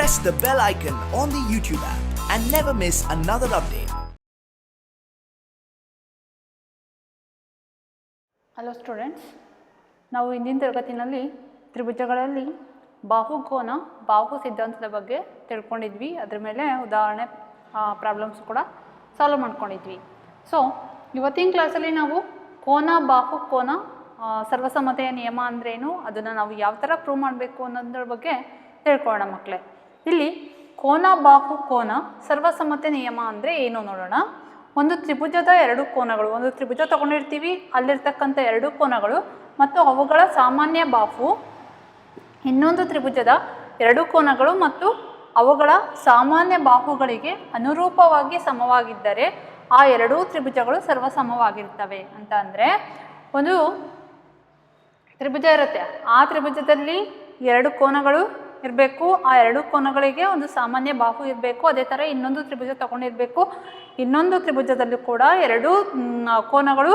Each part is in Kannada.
press the bell icon on the YouTube app and never miss another update. Hello students, ನಾವು ಇಂದಿನ ತರಗತಿಯಲ್ಲಿ ತ್ರಿಭುಜಗಳಲ್ಲಿ ಬಾಹುಕೋನ ಬಾಹು ಸಿದ್ಧಾಂತದ ಬಗ್ಗೆ ತಿಳ್ಕೊಂಡಿದ್ವಿ. ಅದರ ಮೇಲೆ ಉದಾಹರಣೆ ಪ್ರಾಬ್ಲಮ್ಸ್ ಕೂಡ ಸಾಲ್ವ್ ಮಾಡ್ಕೊಂಡಿದ್ವಿ. ಸೊ ಇವತ್ತಿನ ಕ್ಲಾಸಲ್ಲಿ ನಾವು ಕೋನ ಬಾಹುಕೋನ ಸರ್ವಸಮ್ಮತೆಯ ನಿಯಮ ಅಂದ್ರೇನು, ಅದನ್ನು ನಾವು ಯಾವ ಥರ ಪ್ರೂವ್ ಮಾಡಬೇಕು ಅನ್ನೋದ್ರ ಬಗ್ಗೆ ತಿಳ್ಕೊಳ್ಳೋಣ ಮಕ್ಕಳೇ. ಇಲ್ಲಿ ಕೋನ ಬಾಹುಕೋನ ಸರ್ವಸಮ್ಮತೆ ನಿಯಮ ಅಂದರೆ ಏನು ನೋಡೋಣ. ಒಂದು ತ್ರಿಭುಜದ ಎರಡು ಕೋನಗಳು, ಒಂದು ತ್ರಿಭುಜ ತಗೊಂಡಿರ್ತೀವಿ, ಅಲ್ಲಿರ್ತಕ್ಕಂಥ ಎರಡು ಕೋನಗಳು ಮತ್ತು ಅವುಗಳ ಸಾಮಾನ್ಯ ಬಾಹು, ಇನ್ನೊಂದು ತ್ರಿಭುಜದ ಎರಡು ಕೋನಗಳು ಮತ್ತು ಅವುಗಳ ಸಾಮಾನ್ಯ ಬಾಹುಗಳಿಗೆ ಅನುರೂಪವಾಗಿ ಸಮವಾಗಿದ್ದರೆ ಆ ಎರಡೂ ತ್ರಿಭುಜಗಳು ಸರ್ವಸಮವಾಗಿರ್ತವೆ. ಅಂತ ಅಂದರೆ ಒಂದು ತ್ರಿಭುಜ ಇರುತ್ತೆ, ಆ ತ್ರಿಭುಜದಲ್ಲಿ ಎರಡು ಕೋನಗಳು ಇರಬೇಕು, ಆ ಎರಡು ಕೋನಗಳಿಗೆ ಒಂದು ಸಾಮಾನ್ಯ ಬಾಹು ಇರಬೇಕು. ಅದೇ ಥರ ಇನ್ನೊಂದು ತ್ರಿಭುಜ ತಗೊಂಡಿರಬೇಕು, ಇನ್ನೊಂದು ತ್ರಿಭುಜದಲ್ಲೂ ಕೂಡ ಎರಡು ಕೋನಗಳು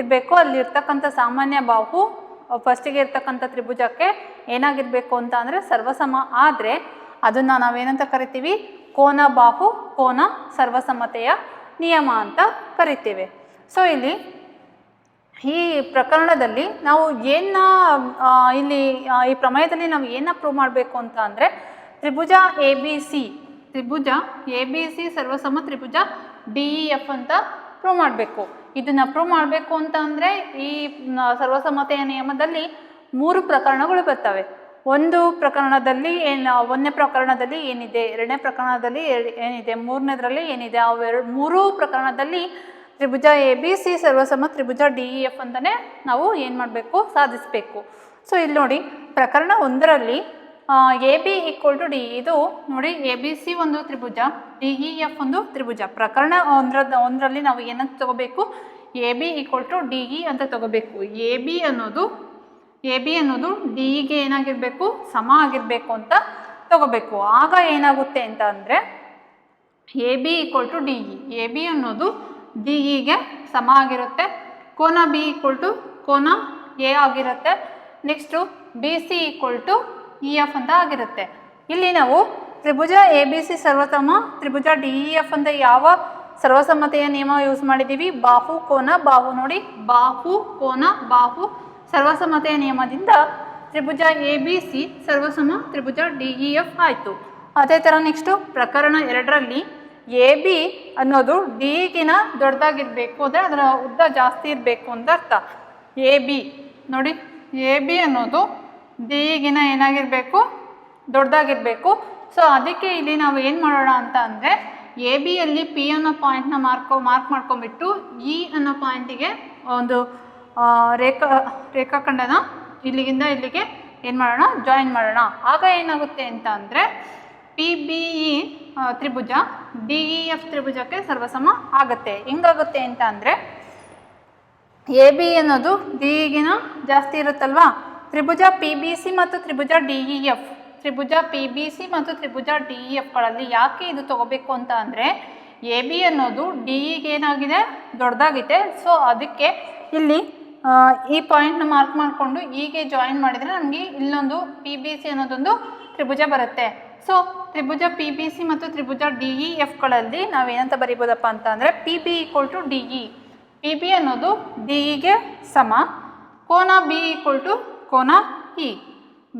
ಇರಬೇಕು. ಅಲ್ಲಿರ್ತಕ್ಕಂಥ ಸಾಮಾನ್ಯ ಬಾಹು ಫಸ್ಟಿಗೆ ಇರ್ತಕ್ಕಂಥ ತ್ರಿಭುಜಕ್ಕೆ ಏನಾಗಿರಬೇಕು ಅಂತ ಅಂದರೆ ಸರ್ವಸಮ ಆದರೆ ಅದನ್ನು ನಾವೇನಂತ ಕರಿತೀವಿ, ಕೋನ ಬಾಹು ಕೋನ ಸರ್ವಸಮ್ಮತೆಯ ನಿಯಮ ಅಂತ ಕರಿತೇವೆ. ಸೊ ಇಲ್ಲಿ ಈ ಪ್ರಕರಣದಲ್ಲಿ ನಾವು ಇಲ್ಲಿ ಈ ಪ್ರಮೇಯದಲ್ಲಿ ನಾವು ಏನು ಪ್ರೂವ್ ಮಾಡಬೇಕು ಅಂತ ಅಂದರೆ ತ್ರಿಭುಜ ಎ ಬಿ ಸಿ ಸರ್ವಸಮ ತ್ರಿಭುಜ ಡಿ ಇ ಎಫ್ ಅಂತ ಪ್ರೂವ್ ಮಾಡಬೇಕು. ಇದನ್ನು ಪ್ರೂವ್ ಮಾಡಬೇಕು ಅಂತ ಅಂದರೆ ಈ ಸರ್ವಸಮ್ಮತೆಯ ನಿಯಮದಲ್ಲಿ ಮೂರು ಪ್ರಕರಣಗಳು ಬರ್ತವೆ. ಒಂದನೇ ಪ್ರಕರಣದಲ್ಲಿ ಏನಿದೆ, ಎರಡನೇ ಪ್ರಕರಣದಲ್ಲಿ ಏನಿದೆ, ಮೂರನೇದರಲ್ಲಿ ಏನಿದೆ, ಮೂರೂ ಪ್ರಕರಣದಲ್ಲಿ ತ್ರಿಭುಜ ಎ ಬಿ ಸಿ ಸರ್ವಸಮ ತ್ರಿಭುಜ ಡಿ ಇ ಎಫ್ ಅಂತಲೇ ನಾವು ಏನು ಮಾಡಬೇಕು, ಸಾಧಿಸಬೇಕು. ಸೊ ಇಲ್ಲಿ ನೋಡಿ, ಪ್ರಕರಣ ಒಂದರಲ್ಲಿ A B equal to D, ಇದು ನೋಡಿ ಎ ಬಿ ಸಿ ಒಂದು ತ್ರಿಭುಜ, ಡಿ ಇ ಎಫ್ ಒಂದು ತ್ರಿಭುಜ. ಪ್ರಕರಣ ಒಂದರಲ್ಲಿ ನಾವು ಏನಂತ ತಗೋಬೇಕು, A B equal to D E ಅಂತ ತಗೋಬೇಕು. ಎ ಬಿ ಅನ್ನೋದು ಡಿ ಇಗೆ ಏನಾಗಿರಬೇಕು, ಸಮ ಆಗಿರಬೇಕು ಅಂತ ತಗೋಬೇಕು. ಆಗ ಏನಾಗುತ್ತೆ ಅಂತ ಅಂದರೆ A B equal to D E, A B ಅನ್ನೋದು ಡಿ ಇಗೆ ಸಮ ಆಗಿರುತ್ತೆ. ಕೋನ ಬಿ ಈಕ್ವಲ್ ಟು ಕೋನ ಎ ಆಗಿರುತ್ತೆ. Next B C equal to E F ಅಂತ ಆಗಿರುತ್ತೆ. ಇಲ್ಲಿ ನಾವು ತ್ರಿಭುಜ ಎ ಬಿ ಸಿ ಸರ್ವಸಮ ತ್ರಿಭುಜ ಡಿ ಇ ಎಫ್ ಅಂತ ಯಾವ ಸರ್ವಸಮ್ಮತೆಯ ನಿಯಮ ಯೂಸ್ ಮಾಡಿದ್ದೀವಿ, ಬಾಹು ಕೋನ ಬಾಹು. ನೋಡಿ, ಬಾಹು ಕೋನ ಬಾಹು ಸರ್ವಸಮ್ಮತೆಯ ನಿಯಮದಿಂದ ತ್ರಿಭುಜ ಎ ಬಿ ಸಿ ಸರ್ವಸಮ ತ್ರಿಭುಜ ಡಿ ಇ ಎಫ್ ಆಯಿತು. ಅದೇ ಥರ ನೆಕ್ಸ್ಟು ಪ್ರಕರಣ ಎರಡರಲ್ಲಿ ಎ ಬಿ ಅನ್ನೋದು ಡಿ ಗಿನ ದೊಡ್ಡದಾಗಿರಬೇಕು, ಅಂದರೆ ಅದರ ಉದ್ದ ಜಾಸ್ತಿ ಇರಬೇಕು ಅಂತ ಅರ್ಥ. ಎ ಬಿ ನೋಡಿ, ಎ ಬಿ ಅನ್ನೋದು ಡಿ ಗಿನ ಏನಾಗಿರಬೇಕು, ದೊಡ್ಡದಾಗಿರಬೇಕು. ಸೊ ಅದಕ್ಕೆ ಇಲ್ಲಿ ನಾವು ಏನು ಮಾಡೋಣ ಅಂತ ಅಂದರೆ ಎ ಬಿಯಲ್ಲಿ ಪಿ ಅನ್ನೋ ಪಾಯಿಂಟ್ನ ಮಾರ್ಕ್ ಮಾಡ್ಕೊಂಬಿಟ್ಟು ಇ ಅನ್ನೋ ಪಾಯಿಂಟಿಗೆ ಒಂದು ರೇಖಾಖಂಡನ ಇಲ್ಲಿಗಿಂದ ಇಲ್ಲಿಗೆ ಏನು ಮಾಡೋಣ, ಜಾಯಿನ್ ಮಾಡೋಣ. ಆಗ ಏನಾಗುತ್ತೆ ಅಂತ ಅಂದರೆ ಪಿ ಬಿ ಇ ತ್ರಿಭುಜ ಡಿ ಇ ಎಫ್ ತ್ರಿಭುಜಕ್ಕೆ ಸರ್ವಸಮ ಆಗುತ್ತೆ. ಹೆಂಗಾಗುತ್ತೆ ಅಂತ ಅಂದರೆ ಎ ಬಿ ಅನ್ನೋದು ಡಿ ಇಗಿನ ಜಾಸ್ತಿ ಇರುತ್ತಲ್ವಾ. ತ್ರಿಭುಜ ಪಿ ಬಿ ಸಿ ಮತ್ತು ತ್ರಿಭುಜ ಡಿ ಇ ಎಫ್, ತ್ರಿಭುಜ ಪಿ ಬಿ ಸಿ ಮತ್ತು ತ್ರಿಭುಜ ಡಿ ಇ ಎಫ್ಗಳಲ್ಲಿ ಯಾಕೆ ಇದು ತಗೋಬೇಕು ಅಂತ ಅಂದರೆ ಎ ಬಿ ಅನ್ನೋದು ಡಿ ಇಗೆ ಏನಾಗಿದೆ, ದೊಡ್ಡದಾಗಿದೆ. ಸೊ ಅದಕ್ಕೆ ಇಲ್ಲಿ ಈ ಪಾಯಿಂಟ್ನ ಮಾರ್ಕ್ ಮಾಡಿಕೊಂಡು ಹೀಗೆ ಜಾಯಿನ್ ಮಾಡಿದರೆ ನಮಗೆ ಇಲ್ಲೊಂದು ಪಿ ಬಿ ಸಿ ಅನ್ನೋದೊಂದು ತ್ರಿಭುಜ ಬರುತ್ತೆ. ಸೊ ತ್ರಿಭುಜ ಪಿ ಬಿ ಸಿ ಮತ್ತು ತ್ರಿಭುಜ ಡಿ ಇ ಎಫ್ಗಳಲ್ಲಿ ನಾವೇನಂತ ಬರಿಬೋದಪ್ಪ ಅಂತ ಅಂದರೆ P B equal to D E, P B ಅನ್ನೋದು ಡಿ ಇಗೆ ಸಮ, ಕೋನ ಬಿ ಈಕ್ವಲ್ ಟು ಕೋನ E,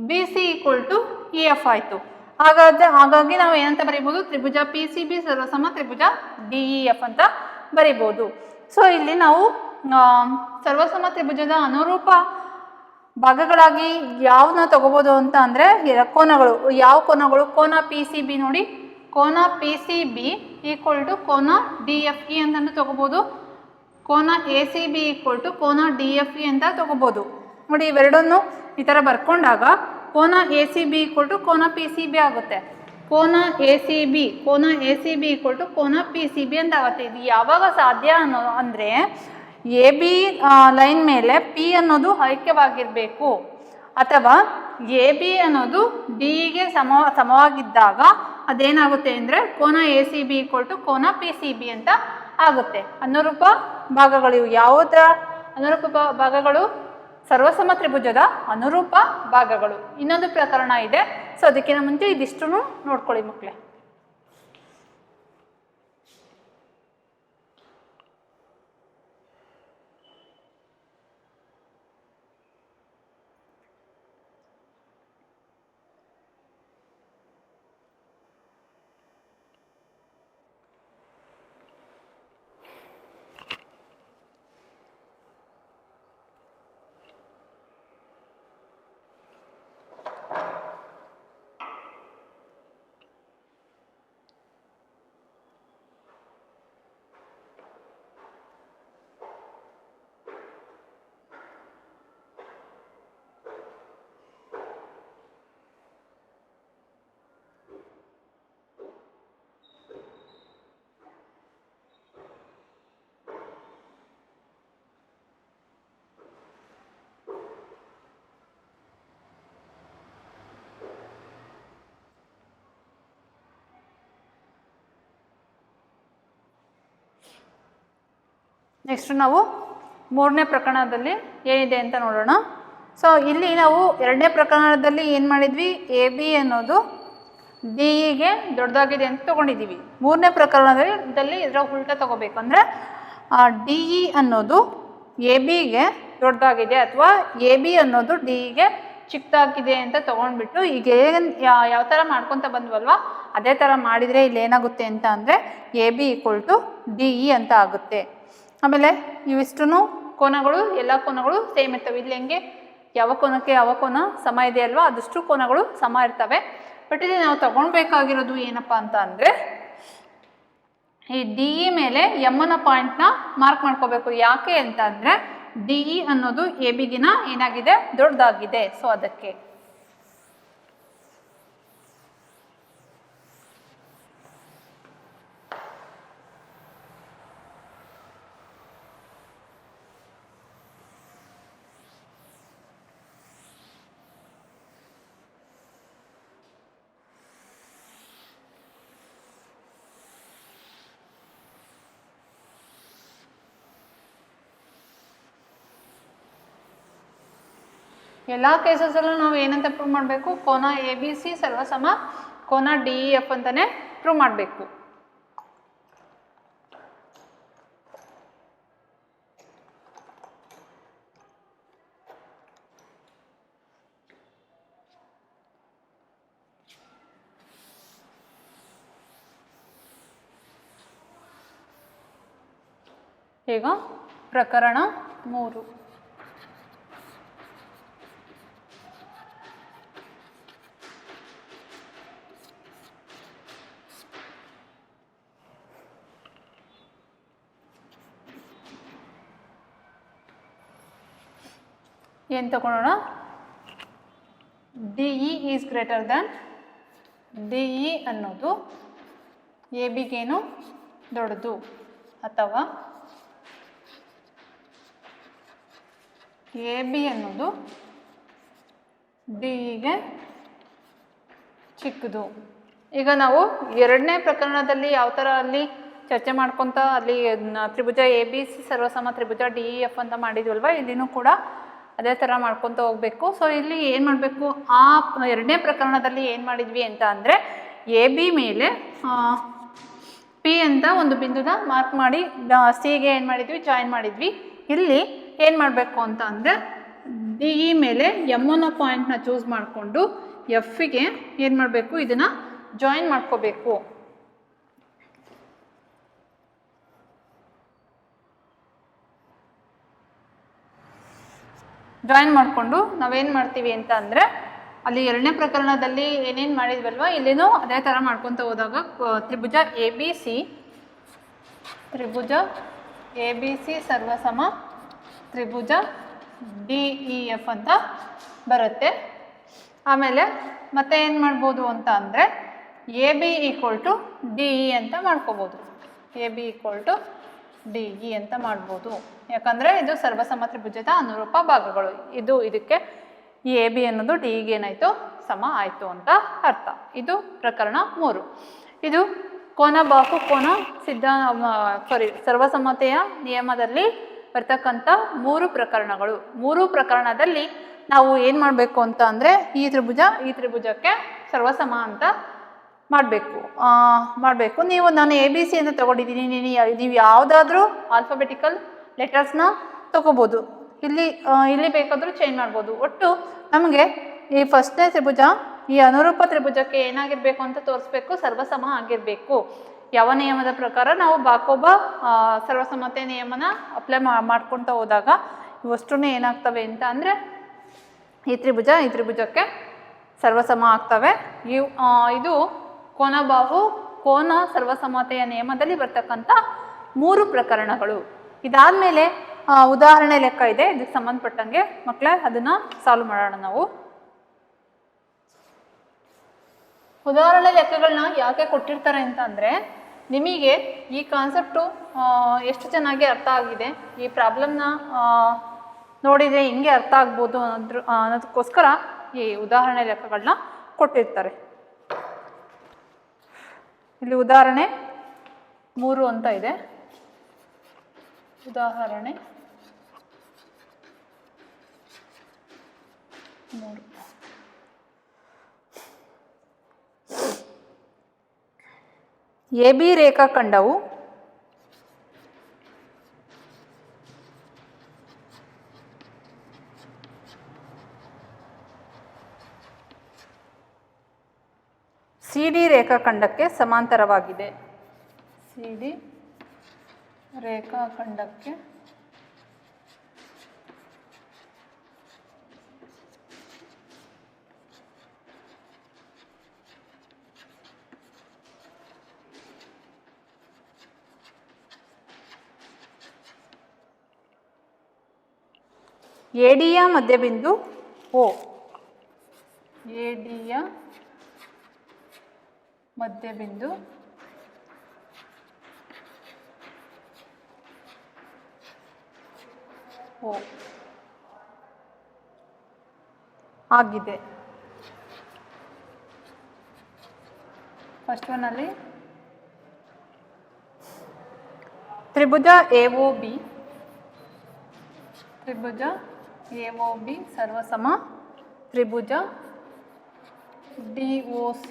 B C equal to E F ಆಯಿತು. ಹಾಗಾಗಿ ನಾವು ಏನಂತ ಬರಿಬೋದು, ತ್ರಿಭುಜ ಪಿ ಸಿ ಬಿ ಸರ್ವಸಮ ತ್ರಿಭುಜ ಡಿ ಇ ಎಫ್ ಅಂತ ಬರಿಬೋದು. ಸೊ ಇಲ್ಲಿ ನಾವು ಸರ್ವಸಮ ತ್ರಿಭುಜದ ಅನುರೂಪ ಭಾಗಗಳಾಗಿ ಯಾವನ್ನ ತಗೋಬೋದು ಅಂತ ಅಂದರೆ ಕೋನಗಳು. ಯಾವ ಕೋನಗಳು, ಕೋನ ಪಿ ಸಿ ಬಿ ನೋಡಿ, ಕೋನ P C B equal to ಕೋನ ಡಿ ಎಫ್ ಇ ಅಂತಲೂ ತಗೋಬೋದು. ಕೋನ A C B equal to ಕೋನ ಡಿ ಎಫ್ ಇ ಅಂತ ತಗೋಬೋದು. ನೋಡಿ, ಇವೆರಡನ್ನು ಈ ಥರ ಬರ್ಕೊಂಡಾಗ ಕೋನ A C B equal to ಕೋನ ಪಿ ಸಿ ಬಿ ಆಗುತ್ತೆ. ಕೋನ A C B equal to ಕೋನ ಪಿ ಸಿ ಬಿ ಅಂತ ಆಗುತ್ತೆ. ಇದು ಯಾವಾಗ ಸಾಧ್ಯ ಅಂದರೆ ಎ ಬಿ ಲೈನ್ ಮೇಲೆ ಪಿ ಅನ್ನೋದು ಐಕ್ಯವಾಗಿರಬೇಕು, ಅಥವಾ ಎ ಬಿ ಅನ್ನೋದು ಡಿ ಗೆ ಸಮವಾಗಿದ್ದಾಗ ಅದೇನಾಗುತ್ತೆ ಅಂದರೆ ಕೋನ A C B equal to ಕೋನ ಪಿ ಸಿ ಬಿ ಅಂತ ಆಗುತ್ತೆ. ಅನುರೂಪ ಭಾಗಗಳು ಯಾವುದರ ಅನುರೂಪ ಭಾಗಗಳು, ಸರ್ವಸಮ ತ್ರಿಭುಜದ ಅನುರೂಪ ಭಾಗಗಳು. ಇನ್ನೊಂದು ಪ್ರಕರಣ ಇದೆ. ಸೊ ಅದಕ್ಕಿಂತ ಮುಂಚೆ ಇದಿಷ್ಟು ನೋಡ್ಕೊಳ್ಳಿ ಮಕ್ಕಳೇ. ನೆಕ್ಸ್ಟ್ ನಾವು ಮೂರನೇ ಪ್ರಕರಣದಲ್ಲಿ ಏನಿದೆ ಅಂತ ನೋಡೋಣ. ಸೊ ಇಲ್ಲಿ ನಾವು ಎರಡನೇ ಪ್ರಕರಣದಲ್ಲಿ ಏನು ಮಾಡಿದ್ವಿ, ಎ ಬಿ ಅನ್ನೋದು ಡಿ ಇಗೆ ದೊಡ್ಡದಾಗಿದೆ ಅಂತ ತೊಗೊಂಡಿದ್ದೀವಿ. ಮೂರನೇ ಪ್ರಕರಣದಲ್ಲಿ ಇದರ ಉಲ್ಟ ತೊಗೋಬೇಕು. ಅಂದರೆ ಡಿ ಇ ಅನ್ನೋದು ಎ ಬಿಗೆ ದೊಡ್ಡದಾಗಿದೆ ಅಥವಾ ಎ ಬಿ ಅನ್ನೋದು ಡಿ ಇಗೆ ಚಿಕ್ಕದಾಗಿದೆ ಅಂತ ತೊಗೊಂಡ್ಬಿಟ್ಟು ಈಗ ಯಾವ ಥರ ಮಾಡ್ಕೊತ ಬಂದ್ವಲ್ವ ಅದೇ ಥರ ಮಾಡಿದರೆ ಇಲ್ಲಿ ಏನಾಗುತ್ತೆ ಅಂತ ಅಂದರೆ A B equal to D E ಅಂತ ಆಗುತ್ತೆ. ಆಮೇಲೆ ಇವಿಷ್ಟು ಕೋನಗಳು ಎಲ್ಲ ಕೋನಗಳು ಸೇಮ್ ಇರ್ತವೆ. ಇಲ್ಲಿ ಹೆಂಗೆ ಯಾವ ಕೋನಕ್ಕೆ ಯಾವ ಕೋನ ಸಮ ಇದೆ ಅಲ್ವಾ, ಅದಷ್ಟು ಕೋನಗಳು ಸಮ ಇರ್ತವೆ. ಬಟ್ ಇಲ್ಲಿ ನಾವು ತಗೊಳ್ಬೇಕಾಗಿರೋದು ಏನಪ್ಪ ಅಂತ ಅಂದರೆ ಈ ಡಿ ಇ ಮೇಲೆ ಎಮ್ಮನ ಪಾಯಿಂಟ್ನ ಮಾರ್ಕ್ ಮಾಡ್ಕೋಬೇಕು. ಯಾಕೆ ಅಂತ ಅಂದರೆ ಡಿ ಇ ಅನ್ನೋದು ಎ ಬಿಗಿನ ಏನಾಗಿದೆ, ದೊಡ್ಡದಾಗಿದೆ. ಸೊ ಅದಕ್ಕೆ ಎಲ್ಲ ಕೇಸಸಲ್ಲೂ ನಾವು ಏನಂತ ಪ್ರೂವ್ ಮಾಡಬೇಕು, ಕೋನ ಎ ಬಿ ಸಿ ಸರ್ವಸಮ ಕೋನ ಡಿ ಇ ಎಫ್ ಅಂತಲೇ ಪ್ರೂವ್ ಮಾಡಬೇಕು. ಈಗ ಪ್ರಕರಣ 3. ಏನು ತಗೊಳ್ಳೋಣ, D E is greater than D E ಅನ್ನೋದು ಎ ಬಿಗೇನು ದೊಡ್ಡದು ಅಥವಾ ಎ ಬಿ ಅನ್ನೋದು ಡಿ ಇಗೆ ಚಿಕ್ಕದು. ಈಗ ನಾವು ಎರಡನೇ ಪ್ರಕರಣದಲ್ಲಿ ಯಾವ ಥರ ಅಲ್ಲಿ ಚರ್ಚೆ ಮಾಡ್ಕೊತ ಅಲ್ಲಿ ತ್ರಿಭುಜ ಎ ಬಿ ಸಿ ಸರ್ವಸಮ ತ್ರಿಭುಜ ಡಿ ಇ ಎಫ್ ಅಂತ ಮಾಡಿದ್ವಲ್ವ, ಇಲ್ಲಿನೂ ಕೂಡ ಅದೇ ಥರ ಮಾಡ್ಕೊತ ಹೋಗಬೇಕು. ಸೊ ಇಲ್ಲಿ ಏನು ಮಾಡಬೇಕು, ಆ ಎರಡನೇ ಪ್ರಕರಣದಲ್ಲಿ ಏನು ಮಾಡಿದ್ವಿ ಅಂತ ಅಂದರೆ ಎ ಬಿ ಮೇಲೆ ಪಿ ಅಂತ ಒಂದು ಬಿಂದುನ ಮಾರ್ಕ್ ಮಾಡಿ ಸಿಗೆ ಏನು ಮಾಡಿದ್ವಿ, ಜಾಯಿನ್ ಮಾಡಿದ್ವಿ. ಇಲ್ಲಿ ಏನು ಮಾಡಬೇಕು ಅಂತ ಅಂದರೆ ಡಿ ಇ ಮೇಲೆ ಎಮ್ ಅನ್ನೋ ಪಾಯಿಂಟ್ನ ಚೂಸ್ ಮಾಡಿಕೊಂಡು ಎಫ್ಗೆ ಏನು ಮಾಡಬೇಕು, ಇದನ್ನು ಜಾಯಿನ್ ಮಾಡ್ಕೋಬೇಕು. ಜಾಯಿನ್ ಮಾಡಿಕೊಂಡು ನಾವೇನು ಮಾಡ್ತೀವಿ ಅಂತ ಅಂದರೆ ಅಲ್ಲಿ ಎರಡನೇ ಪ್ರಕರಣದಲ್ಲಿ ಏನೇನು ಮಾಡಿದ್ವಲ್ವ ಇಲ್ಲಿನೂ ಅದೇ ಥರ ಮಾಡ್ಕೊತ ಹೋದಾಗ ತ್ರಿಭುಜ ಎ ಬಿ ಸಿ ಸರ್ವಸಮ ತ್ರಿಭುಜ ಡಿ ಇ ಎಫ್ ಅಂತ ಬರುತ್ತೆ. ಆಮೇಲೆ ಮತ್ತೆ ಏನು ಮಾಡ್ಬೋದು ಅಂತ ಅಂದರೆ A B equal to D E ಅಂತ ಮಾಡ್ಕೋಬೋದು. A B equal to D E ಅಂತ ಮಾಡ್ಬೋದು. ಯಾಕಂದರೆ ಇದು ಸರ್ವಸಮ ತ್ರಿಭುಜದ ಅನುರೂಪ ಭಾಗಗಳು. ಇದಕ್ಕೆ ಈ ಎ ಬಿ ಅನ್ನೋದು ಡಿ ಇಗೆ ಏನಾಯಿತು, ಸಮ ಆಯಿತು ಅಂತ ಅರ್ಥ. ಇದು ಪ್ರಕರಣ 3. ಇದು ಕೋನ ಬಾಹು ಕೋನ ಸರ್ವಸಮ್ಮತೆಯ ನಿಯಮದಲ್ಲಿ ಬರ್ತಕ್ಕಂಥ 3 ಪ್ರಕರಣಗಳು. 3 ಪ್ರಕರಣದಲ್ಲಿ ನಾವು ಏನು ಮಾಡಬೇಕು ಅಂತ ಅಂದರೆ ಈ ತ್ರಿಭುಜಕ್ಕೆ ಸರ್ವಸಮ ಅಂತ ಮಾಡಬೇಕು. ನಾನು ABC ಅಂತ ತಗೊಂಡಿದ್ದೀನಿ. ನೀವು ಯಾವುದಾದ್ರೂ ಆಲ್ಫಾಬೆಟಿಕಲ್ ಲೆಟರ್ಸ್ನ ತಗೋಬೋದು. ಇಲ್ಲಿ ಬೇಕಾದರೂ ಚೇಂಜ್ ಮಾಡ್ಬೋದು. ಒಟ್ಟು ನಮಗೆ ಈ ಫಸ್ಟ್ನೇ ತ್ರಿಭುಜ ಈ ಅನುರೂಪ ತ್ರಿಭುಜಕ್ಕೆ ಏನಾಗಿರಬೇಕು ಅಂತ ತೋರಿಸ್ಬೇಕು, ಸರ್ವಸಮ ಆಗಿರಬೇಕು. ಯಾವ ನಿಯಮದ ಪ್ರಕಾರ ನಾವು ಬಾಕೋಬ ಸರ್ವಸಮತೆ ನಿಯಮನ ಅಪ್ಲೈ ಮಾಡ್ಕೊತಾ ಹೋದಾಗ ಇವಷ್ಟೂ ಏನಾಗ್ತವೆ ಅಂತ ಅಂದರೆ ಈ ತ್ರಿಭುಜಕ್ಕೆ ಸರ್ವಸಮ ಆಗ್ತವೆ. ಇದು ಕೋನ ಸರ್ವಸಮತೆಯ ನಿಯಮದಲ್ಲಿ ಬರ್ತಕ್ಕಂಥ 3 ಪ್ರಕರಣಗಳು. ಇದಾದಮೇಲೆ ಉದಾಹರಣೆ ಲೆಕ್ಕ ಇದೆ, ಇದಕ್ಕೆ ಸಂಬಂಧಪಟ್ಟಂಗೆ ಮಕ್ಕಳೇ ಅದನ್ನು ಸಾಲ್ವ್ ಮಾಡೋಣ ನಾವು. ಉದಾಹರಣೆ ಲೆಕ್ಕಗಳನ್ನ ಯಾಕೆ ಕೊಟ್ಟಿರ್ತಾರೆ ಅಂತ ಅಂದರೆ ನಿಮಗೆ ಈ ಕಾನ್ಸೆಪ್ಟು ಎಷ್ಟು ಚೆನ್ನಾಗಿ ಅರ್ಥ ಆಗಿದೆ, ಈ ಪ್ರಾಬ್ಲಮ್ನ ನೋಡಿದರೆ ಹಿಂಗೆ ಅರ್ಥ ಆಗ್ಬೋದು ಅನ್ನೋದಕ್ಕೋಸ್ಕರ ಈ ಉದಾಹರಣೆ ಲೆಕ್ಕಗಳನ್ನ ಕೊಟ್ಟಿರ್ತಾರೆ. ಇಲ್ಲಿ ಉದಾಹರಣೆ 3 ಅಂತ ಇದೆ. ಉದಾಹರಣೆ 3. AB ರೇಖಾಖಂಡವು CD ರೇಖಾಖಂಡಕ್ಕೆ ಸಮಾಂತರವಾಗಿದೆ. CD ರೇಖಾಖಂಡಕ್ಕೆ AD ಯ ಮಧ್ಯಬಿಂದು O. AD ಯ ಮಧ್ಯಬಿಂದು O ಆಗಿದೆ. ಫಸ್ಟ್ ಒನ್ನಲ್ಲಿ ತ್ರಿಭುಜ AOB ಸರ್ವಸಮ ತ್ರಿಭುಜ DOC.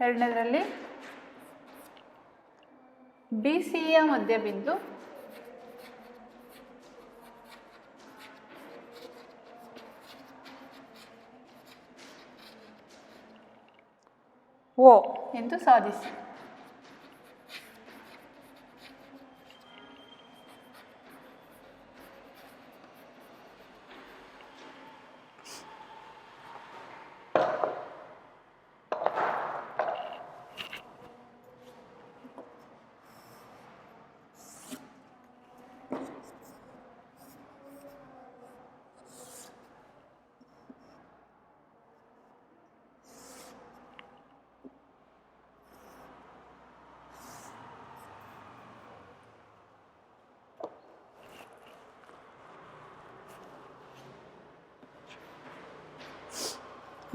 ಎರಡನೇದರಲ್ಲಿ BC ಯ ಮಧ್ಯಬಿಂದು O ಎಂದು ಸಾಧಿಸಿ.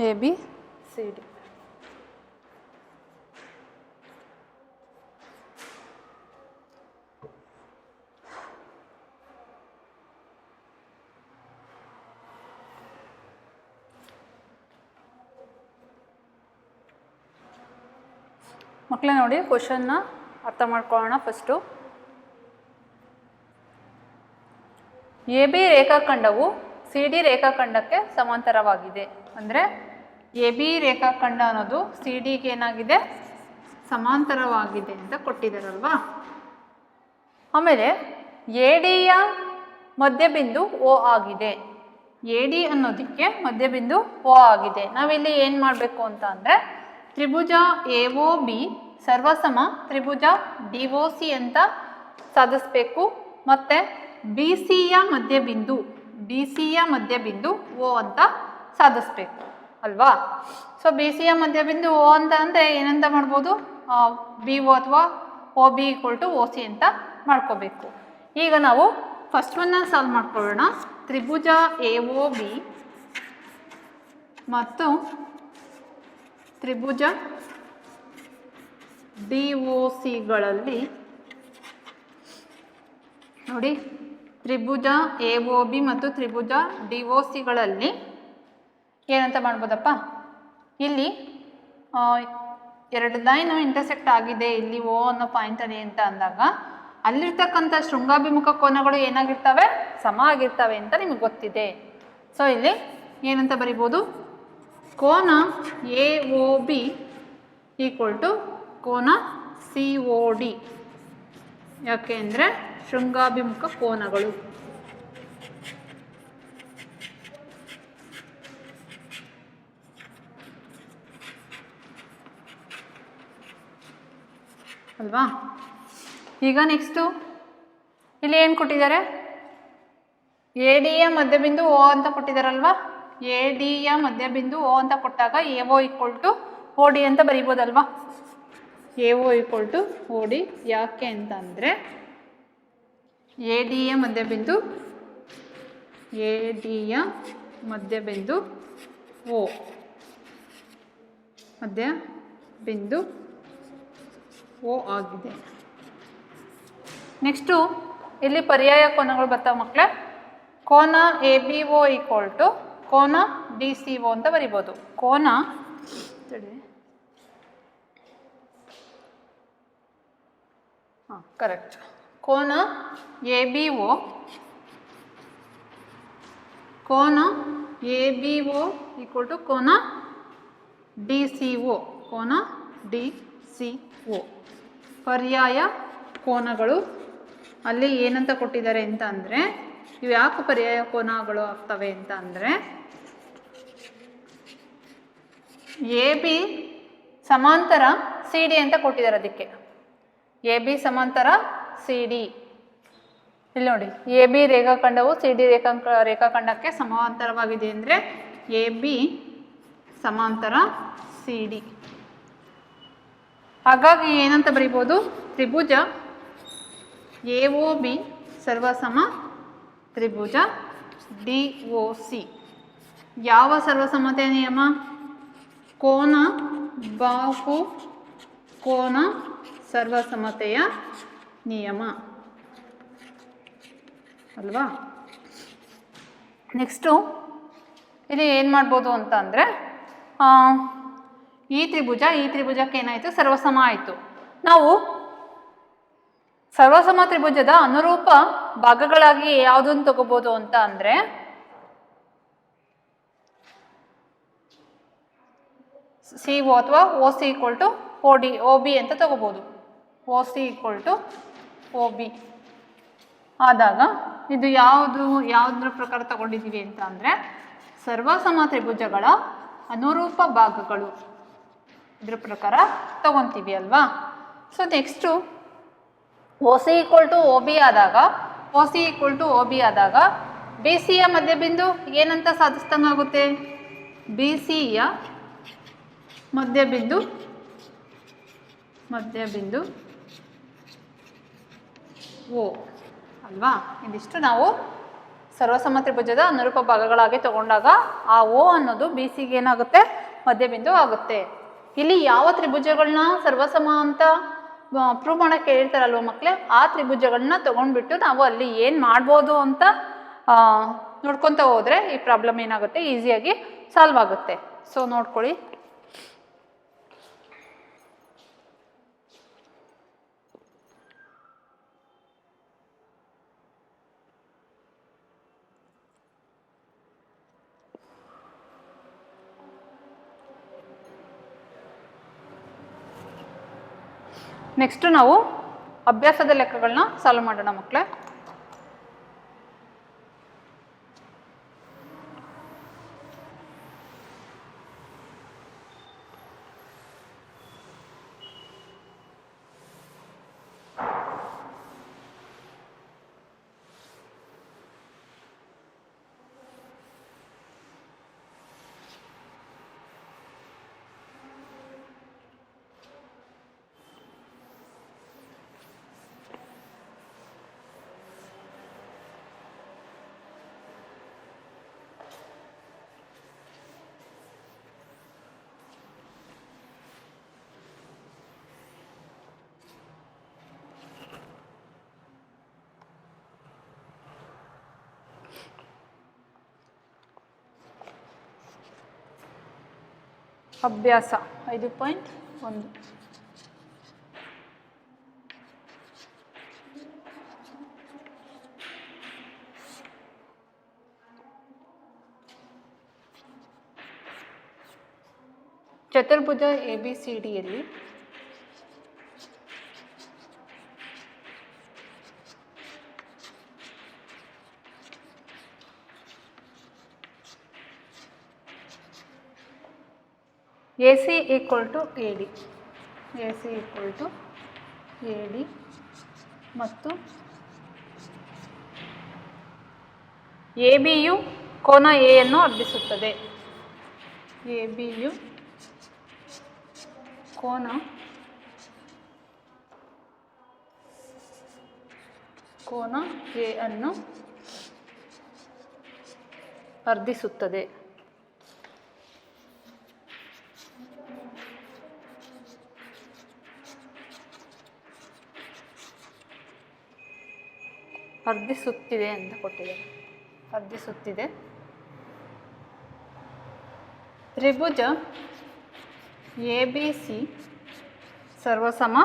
ABCD. ಮಕ್ಕಳೇ ನೋಡಿ ಕ್ವಶನ್ನ ಅರ್ಥ ಮಾಡ್ಕೊಳ್ಳೋಣ. ಫಸ್ಟು AB ರೇಖಾಖಂಡವು CD ರೇಖಾಖಂಡಕ್ಕೆ ಸಮಾಂತರವಾಗಿದೆ. ಅಂದರೆ AB ರೇಖಾಖಂಡ ಅನ್ನೋದು CDಗೆ ಏನಾಗಿದೆ, ಸಮಾಂತರವಾಗಿದೆ ಅಂತ ಕೊಟ್ಟಿದ್ದಾರಲ್ವಾ. ಆಮೇಲೆ AD ಯ ಮಧ್ಯಬಿಂದು O ಆಗಿದೆ. AD ಅನ್ನೋದಕ್ಕೆ ಮಧ್ಯಬಿಂದು O ಆಗಿದೆ. ನಾವಿಲ್ಲಿ ಏನು ಮಾಡಬೇಕು ಅಂತ ಅಂದರೆ ತ್ರಿಭುಜ AOB ಸರ್ವಸಮ ತ್ರಿಭುಜ DOC ಅಂತ ಸಾಧಿಸಬೇಕು. ಮತ್ತು BC ಯ ಮಧ್ಯಬಿಂದು O ಅಂತ ಸಾಧಿಸ್ಬೇಕು ಅಲ್ವಾ. ಸೊ BC ಯ ಮಧ್ಯಬಿಂದು O ಅಂತ ಅಂದರೆ ಏನಂತ ಮಾಡ್ಬೋದು, BO ಅಥವಾ OB = OC ಅಂತ ಮಾಡ್ಕೋಬೇಕು. ಈಗ ನಾವು ಫಸ್ಟ್ ಒನ್ನ ಸಾಲ್ವ್ ಮಾಡ್ಕೊಳ್ಳೋಣ. ತ್ರಿಭುಜ AOB ಮತ್ತು ತ್ರಿಭುಜ DOCಗಳಲ್ಲಿ ನೋಡಿ, ತ್ರಿಭುಜ ಎ ಒ ಬಿ ಮತ್ತು ತ್ರಿಭುಜ ಡಿ ಒ ಸಿಗಳಲ್ಲಿ ಏನಂತ ಮಾಡ್ಬೋದಪ್ಪ, ಇಲ್ಲಿ ಎರಡು ಲೈನು ಇಂಟರ್ಸೆಕ್ಟ್ ಆಗಿದೆ ಇಲ್ಲಿ ಓ ಅನ್ನೋ ಪಾಯಿಂಟಲ್ಲಿ ಅಂತ ಅಂದಾಗ ಅಲ್ಲಿರ್ತಕ್ಕಂಥ ಶೃಂಗಾಭಿಮುಖ ಕೋನಗಳು ಏನಾಗಿರ್ತವೆ, ಸಮ ಆಗಿರ್ತವೆ ಅಂತ ನಿಮಗೆ ಗೊತ್ತಿದೆ. ಸೊ ಇಲ್ಲಿ ಏನಂತ ಬರಿಬೋದು, ಕೋನ A O B equal to ಕೋನ ಸಿ ಒ ಡಿ. ಯಾಕೆ ಅಂದರೆ ಶೃಂಗಾಭಿಮುಖ ಕೋನಗಳು. ಅಲ್ವಾ? ಈಗ ನೆಕ್ಸ್ಟು ಇಲ್ಲಿ ಏನು ಕೊಟ್ಟಿದ್ದಾರೆ, ಎ ಡಿಯ ಮಧ್ಯಬಿಂದು ಓ ಅಂತ ಕೊಟ್ಟಿದ್ದಾರಲ್ವಾ. ಎ ಡಿಯ ಮಧ್ಯಬಿಂದು ಓ ಅಂತ ಕೊಟ್ಟಾಗ A O equal to O D ಅಂತ ಬರೀಬೋದಲ್ವಾ. A O equal to O D. ಯಾಕೆ ಅಂತ ಅಂದರೆ ಎ ಡಿಯ ಮಧ್ಯಬಿಂದು ಓ ಮಧ್ಯಬಿಂದು ಓ ಆಗಿದೆ. ನೆಕ್ಸ್ಟು ಇಲ್ಲಿ ಪರ್ಯಾಯ ಕೋನಗಳು ಬರ್ತಾವೆ ಮಕ್ಕಳೇ. ಕೋನ A B O equal to ಕೋನ ಡಿ ಸಿ ಒ ಅಂತ ಬರಿಬೋದು. ಕೋನ ಕರೆಕ್ಟ್. ಕೋನ A B O equal to ಕೋನ ಡಿ ಸಿ ಒ. ಕೋನ ಡಿ ಸಿ ಒ ಪರ್ಯಾಯ ಕೋನಗಳು. ಅಲ್ಲಿ ಏನಂತ ಕೊಟ್ಟಿದ್ದಾರೆ ಅಂತ ಅಂದರೆ, ಇವು ಯಾಕೆ ಪರ್ಯಾಯ ಕೋನಗಳು ಆಗ್ತವೆ ಅಂತ ಅಂದರೆ, ಎ ಬಿ ಸಮಾಂತರ ಸಿ ಡಿ ಅಂತ ಕೊಟ್ಟಿದ್ದಾರೆ. ಅದಕ್ಕೆ ಎ ಬಿ ಸಮಾಂತರ ಸಿ ಡಿ. ಇಲ್ಲಿ ನೋಡಿ, ಎ ಬಿ ರೇಖಾಖಂಡವು ಸಿ ಡಿ ರೇಖಾಖಂಡಕ್ಕೆ ಸಮಾಂತರವಾಗಿದೆ ಅಂದರೆ ಎ ಬಿ ಸಮಾಂತರ ಸಿ ಡಿ. ಹಾಗಾಗಿ ಏನಂತ ಬರಿಬೋದು, ತ್ರಿಭುಜ ಎ ಒ ಬಿ ಸರ್ವಸಮ ತ್ರಿಭುಜ ಡಿ ಒ ಸಿ. ಯಾವ ಸರ್ವಸಮತೆಯ ನಿಯಮ? ಕೋನ ಬಾಹು ಕೋನ ಸರ್ವಸಮತೆಯ ನಿಯಮ ಅಲ್ವಾ. ನೆಕ್ಸ್ಟು ಇಲ್ಲಿ ಏನು ಮಾಡ್ಬೋದು ಅಂತ ಅಂದರೆ, ಈ ತ್ರಿಭುಜಕ್ಕೆ ಏನಾಯಿತು, ಸರ್ವಸಮ ಆಯಿತು. ನಾವು ಸರ್ವಸಮ ತ್ರಿಭುಜದ ಅನುರೂಪ ಭಾಗಗಳಾಗಿ ಯಾವುದನ್ನು ತಗೋಬೋದು ಅಂತ ಅಂದರೆ, ಸಿ ಒ ಅಥವಾ O C equal to O D O B ಅಂತ ತಗೋಬೋದು. O C equal to O B ಆದಾಗ ಇದು ಯಾವುದ್ರ ಪ್ರಕಾರ ತಗೊಂಡಿದ್ದೀವಿ ಅಂತ ಅಂದರೆ, ಸರ್ವಸಮ ತ್ರಿಭುಜಗಳ ಅನುರೂಪ ಭಾಗಗಳು ಇದ್ರ ಪ್ರಕಾರ ತಗೊತೀವಿ ಅಲ್ವಾ. So next O C equal to O B ಆದಾಗ ಬಿ ಸಿಯ ಮಧ್ಯಬಿಂದು ಏನಂತ ಸಾಧಿಸ್ದಂಗಾಗುತ್ತೆ, ಬಿ ಸಿಯ ಮಧ್ಯಬಿಂದು ಓ ಅಲ್ವಾ. ಇದಿಷ್ಟು ನಾವು ಸರ್ವಸಮ ತ್ರಿಭುಜದ ಅನುರೂಪ ಭಾಗಗಳಾಗಿ ತಗೊಂಡಾಗ ಆ ಓ ಅನ್ನೋದು ಬಿ ಸಿಗೆ ಏನಾಗುತ್ತೆ, ಮಧ್ಯಬಿಂದು ಆಗುತ್ತೆ. ಇಲ್ಲಿ ಯಾವ ತ್ರಿಭುಜಗಳನ್ನ ಸರ್ವಸಮ ಅಂತ ಪ್ರೂವ್ ಮಾಡೋಕ್ಕೆ ಹೇಳ್ತಾರಲ್ವ ಮಕ್ಕಳೇ, ಆ ತ್ರಿಭುಜಗಳನ್ನ ತೊಗೊಂಡ್ಬಿಟ್ಟು ನಾವು ಅಲ್ಲಿ ಏನು ಮಾಡ್ಬೋದು ಅಂತ ನೋಡ್ಕೊತ ಹೋದರೆ ಈ ಪ್ರಾಬ್ಲಮ್ ಏನಾಗುತ್ತೆ, ಈಸಿಯಾಗಿ ಸಾಲ್ವ್ ಆಗುತ್ತೆ. ಸೊ ನೋಡ್ಕೊಳ್ಳಿ. ನೆಕ್ಸ್ಟ್ ನಾವು ಅಭ್ಯಾಸದ ಲೆಕ್ಕಗಳನ್ನ ಸಾಲ್ವ್ ಮಾಡೋಣ ಮಕ್ಕಳೇ. ಅಭ್ಯಾಸ 5.1. ಚತುರ್ಭುಜ ABCDಯಲ್ಲಿ AC equal to AD, AC equal to AD ಮತ್ತು ABಯು ಕೋನ A ಅನ್ನು ಅರ್ಧಿಸುತ್ತದೆ. ABಯು ಕೋನ A ಅನ್ನು ಅರ್ಧಿಸುತ್ತದೆ. ಅರ್ಧಿಸುತ್ತಿದೆ ಅಂತ ಕೊಟ್ಟಿದ್ದಾರೆ. ಅರ್ಧಿಸುತ್ತಿದೆ. ತ್ರಿಭುಜ ABC ಸರ್ವಸಮ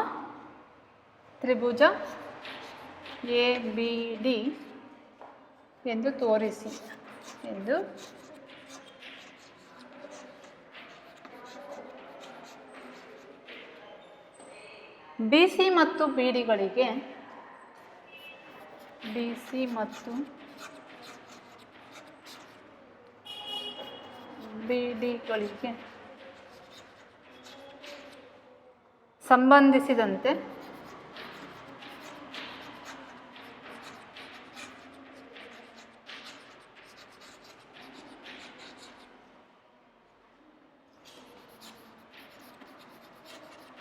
ತ್ರಿಭುಜ ABD ಎಂದು ತೋರಿಸಿ ಎಂದು BC ಮತ್ತು BDಗಳಿಗೆ ಸಂಬಂಧಿಸಿದಂತೆ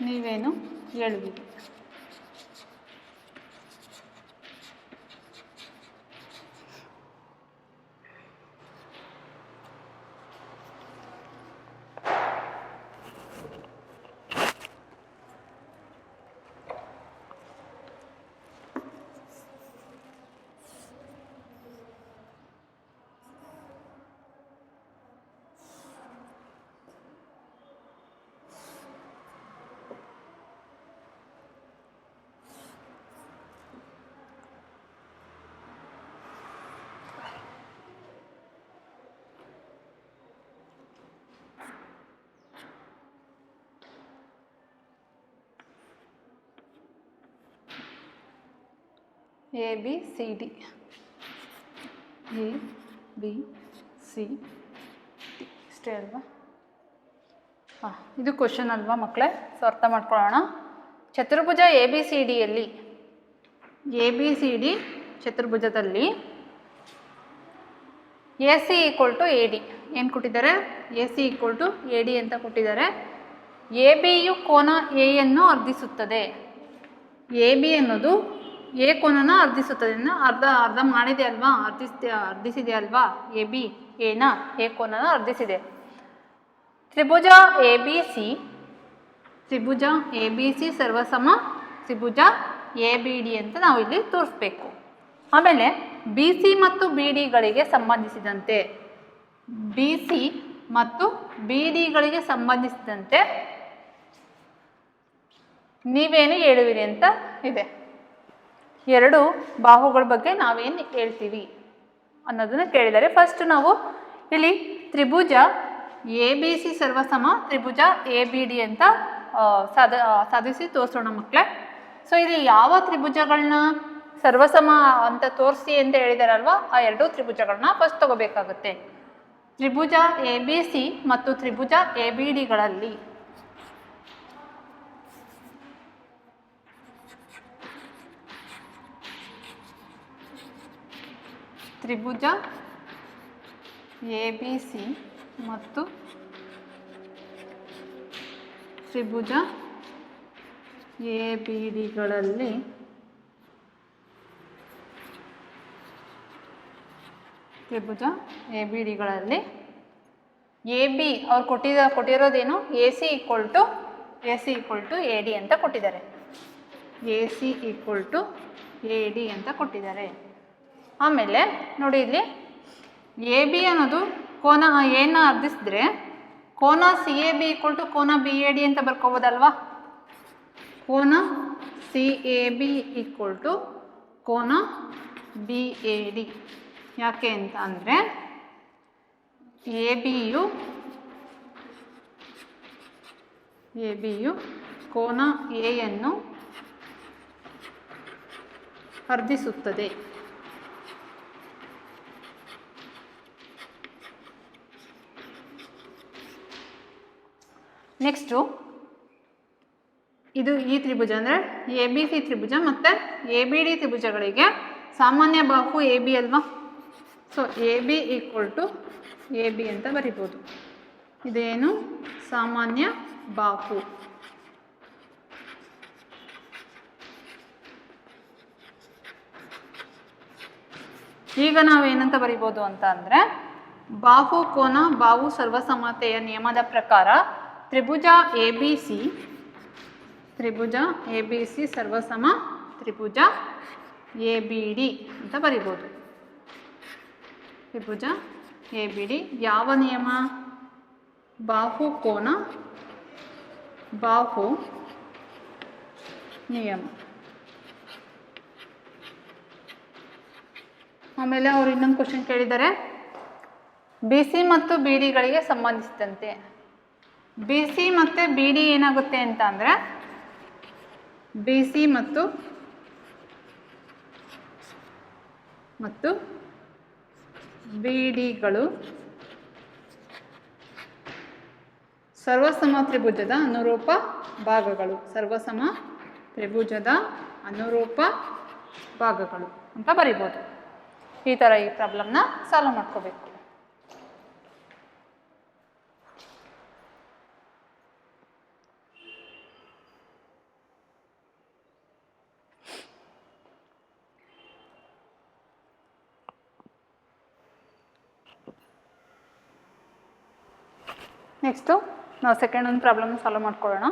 ನೀವೇನು ಹೇಳುವಿರಿ? ABCD ಇಷ್ಟೇ ಅಲ್ವಾ? ಇದು ಕ್ವಶನ್ ಅಲ್ವಾ ಮಕ್ಕಳೇ? ಸೊ ಅರ್ಥ ಮಾಡ್ಕೊಳ್ಳೋಣ. ಚತುರ್ಭುಜ ABCDಯಲ್ಲಿ ABCD ಚತುರ್ಭುಜದಲ್ಲಿ AC equal to AD ಏನು ಕೊಟ್ಟಿದ್ದಾರೆ? AC equal to AD ಅಂತ ಕೊಟ್ಟಿದ್ದಾರೆ. ABಯು ಕೋನ A ಯನ್ನು ಅರ್ಧಿಸುತ್ತದೆ. AB ಅನ್ನೋದು A ಕೋನನ ಅರ್ಧಿಸುತ್ತದೆ. ಅರ್ಧ ಮಾಡಿದೆ ಅಲ್ವಾ? ಅರ್ಧಿಸಿದೆ ಅಲ್ವಾ? AB ಏನ A ಕೋನನ ಅರ್ಧಿಸಿದೆ. Tribhuja ABC ಸರ್ವಸಮ Tribhuja ABD ಅಂತ ನಾವು ಇಲ್ಲಿ ತೋರಿಸ್ಬೇಕು. ಆಮೇಲೆ BC ಮತ್ತು BDಗಳಿಗೆ ಸಂಬಂಧಿಸಿದಂತೆ BC ಮತ್ತು BDಗಳಿಗೆ ಸಂಬಂಧಿಸಿದಂತೆ ನೀವೇನು ಹೇಳುವಿರಿ ಅಂತ ಇದೆ. ಎರಡು ಬಾಹುಗಳ ಬಗ್ಗೆ ನಾವೇನು ಹೇಳ್ತೀವಿ ಅನ್ನೋದನ್ನು ಕೇಳಿದ್ದಾರೆ. ಫಸ್ಟ್ ನಾವು ಇಲ್ಲಿ ತ್ರಿಭುಜ ABC ಸರ್ವಸಮ ತ್ರಿಭುಜ ABD ಅಂತ ಸಾಧಿಸಿ ತೋರಿಸೋಣ ಮಕ್ಕಳೇ. ಸೊ ಇಲ್ಲಿ ಯಾವ ತ್ರಿಭುಜಗಳನ್ನ ಸರ್ವಸಮ ಅಂತ ತೋರಿಸಿ ಅಂತ ಹೇಳಿದಾರಲ್ವ, ಆ ಎರಡೂ ತ್ರಿಭುಜಗಳನ್ನ ಫಸ್ಟ್ ತಗೋಬೇಕಾಗುತ್ತೆ. ತ್ರಿಭುಜ ABC ಮತ್ತು ತ್ರಿಭುಜ ABDಗಳಲ್ಲಿ ತ್ರಿಭುಜ ABC ಮತ್ತು ತ್ರಿಭುಜ ABDಗಳಲ್ಲಿ AB ಅವ್ರು ಕೊಟ್ಟಿರೋದೇನು? AC equal to AD ಅಂತ ಕೊಟ್ಟಿದ್ದಾರೆ. AC equal to AD ಅಂತ ಕೊಟ್ಟಿದ್ದಾರೆ. ಆಮೇಲೆ ನೋಡಿ ಇಲ್ಲಿ AB ಅನ್ನೋದು ಕೋನ ಏನ ಅರ್ಧಿಸಿದ್ರೆ ಕೋನ C A B equal to ಕೋನ ಬಿ ಎ ಡಿ ಅಂತ ಬರ್ಕೋಬೋದಲ್ವಾ. ಕೋನ C A B equal to ಕೋನ ಬಿ ಎ ಡಿ. ಯಾಕೆ ಅಂತ ಅಂದರೆ ಎ ಬಿಯು ಕೋನ ಎಯನ್ನು ಅರ್ಧಿಸುತ್ತದೆ. ನೆಕ್ಸ್ಟು ಇದು ಈ ತ್ರಿಭುಜ ಅಂದರೆ ಎ ಬಿ ಸಿ ತ್ರಿಭುಜ ಮತ್ತು ಎ ಬಿ ಡಿ ತ್ರಿಭುಜಗಳಿಗೆ ಸಾಮಾನ್ಯ ಬಾಹು ಎ ಬಿ ಅಲ್ವಾ. So A B equal to A B ಅಂತ ಬರಿಬೋದು. ಇದೇನು ಸಾಮಾನ್ಯ ಬಾಹು. ಈಗ ನಾವೇನಂತ ಬರಿಬೋದು ಅಂತ ಅಂದರೆ ಬಾಹು ಕೋನ ಬಾಹು ಸರ್ವಸಮತೆಯ ನಿಯಮದ ಪ್ರಕಾರ ತ್ರಿಭುಜ ಎ ಬಿ ಸಿ ಸರ್ವಸಮ ತ್ರಿಭುಜ ಎ ಬಿ ಡಿ ಅಂತ ಬರಿಬೋದು. ತ್ರಿಭುಜ ಎ ಬಿ ಡಿ ಯಾವ ನಿಯಮ? ಬಾಹು ಕೋನ ಬಾಹು ನಿಯಮ. ಆಮೇಲೆ ಅವರು ಇನ್ನೊಂದು ಕ್ವಶನ್ ಕೇಳಿದ್ದಾರೆ, ಬಿ ಸಿ ಮತ್ತು ಬಿ ಡಿಗಳಿಗೆ ಸಂಬಂಧಿಸಿದಂತೆ. ಬಿ ಸಿ ಮತ್ತು ಬಿ ಡಿ ಏನಾಗುತ್ತೆ ಅಂತ ಅಂದರೆ ಬಿ ಸಿ ಮತ್ತು ಬಿ ಡಿಗಳು ಸರ್ವಸಮ ತ್ರಿಭುಜದ ಅನುರೂಪ ಭಾಗಗಳು. ಸರ್ವಸಮ ತ್ರಿಭುಜದ ಅನುರೂಪ ಭಾಗಗಳು ಅಂತ ಬರಿಬೋದು. ಈ ಥರ ಈ ಪ್ರಾಬ್ಲಮ್ನ ಸಾಲ್ವ್ ಮಾಡ್ಕೋಬೇಕು. ನೆಕ್ಸ್ಟು ನಾವು ಸೆಕೆಂಡ್ ಒಂದು ಪ್ರಾಬ್ಲಮ್ನ ಸಾಲ್ವ್ ಮಾಡ್ಕೊಳ್ಳೋಣ.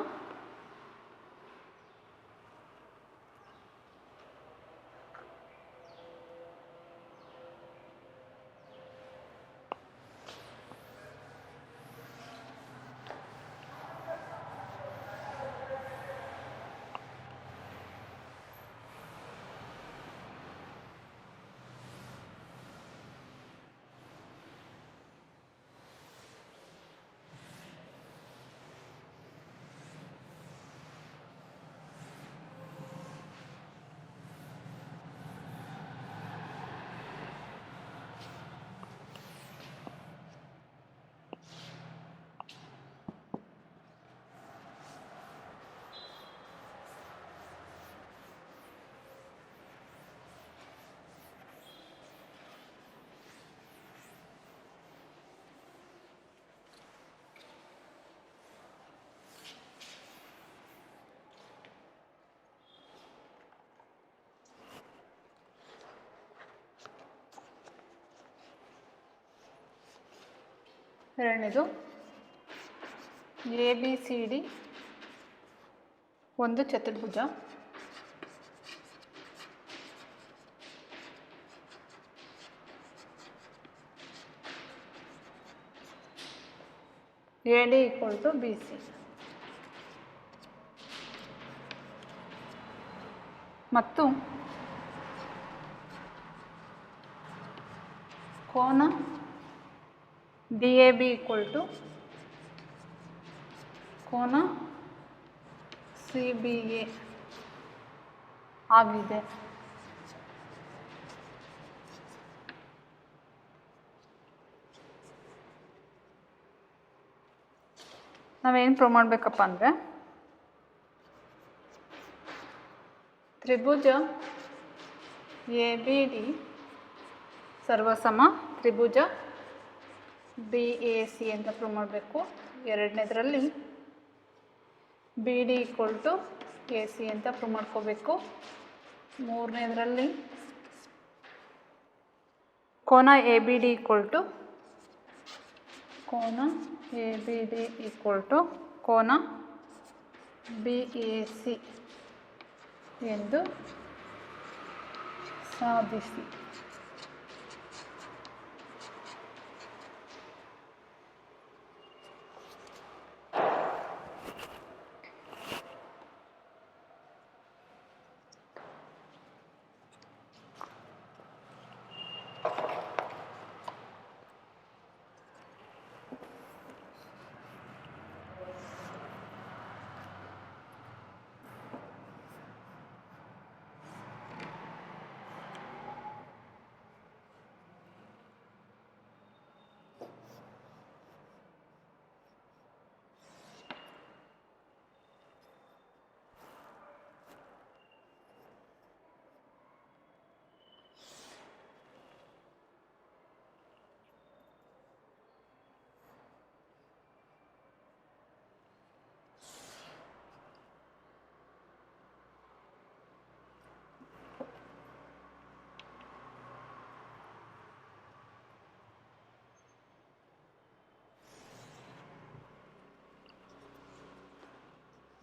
ಎರಡನೇದು ಎ ಬಿ ಸಿ ಡಿ ಒಂದು ಚತುರ್ಭುಜ. A D equal to B C ಮತ್ತು ಕೋನ D A B equal to ಕೋನ ಸಿ ಬಿ ಎ ಆಗಿದೆ. ನಾವೇನು ಪ್ರೂವ್ ಮಾಡಬೇಕಪ್ಪ ಅಂದರೆ ತ್ರಿಭುಜ ಎ ಬಿ ಡಿ ಸರ್ವಸಮ ತ್ರಿಭುಜ ಬಿ ಎ ಸಿ ಅಂತ ಪ್ರೂವ್ ಮಾಡಬೇಕು. ಎರಡನೇದರಲ್ಲಿ B D equal to A C ಅಂತ ಪ್ರೂವ್ ಮಾಡ್ಕೋಬೇಕು. ಮೂರನೇದರಲ್ಲಿ ಕೋನ A B D equal to ಕೋನ A B D equal to ಕೋನ ಬಿ ಎ ಸಿ ಎಂದು ಸಾಧಿಸಿ.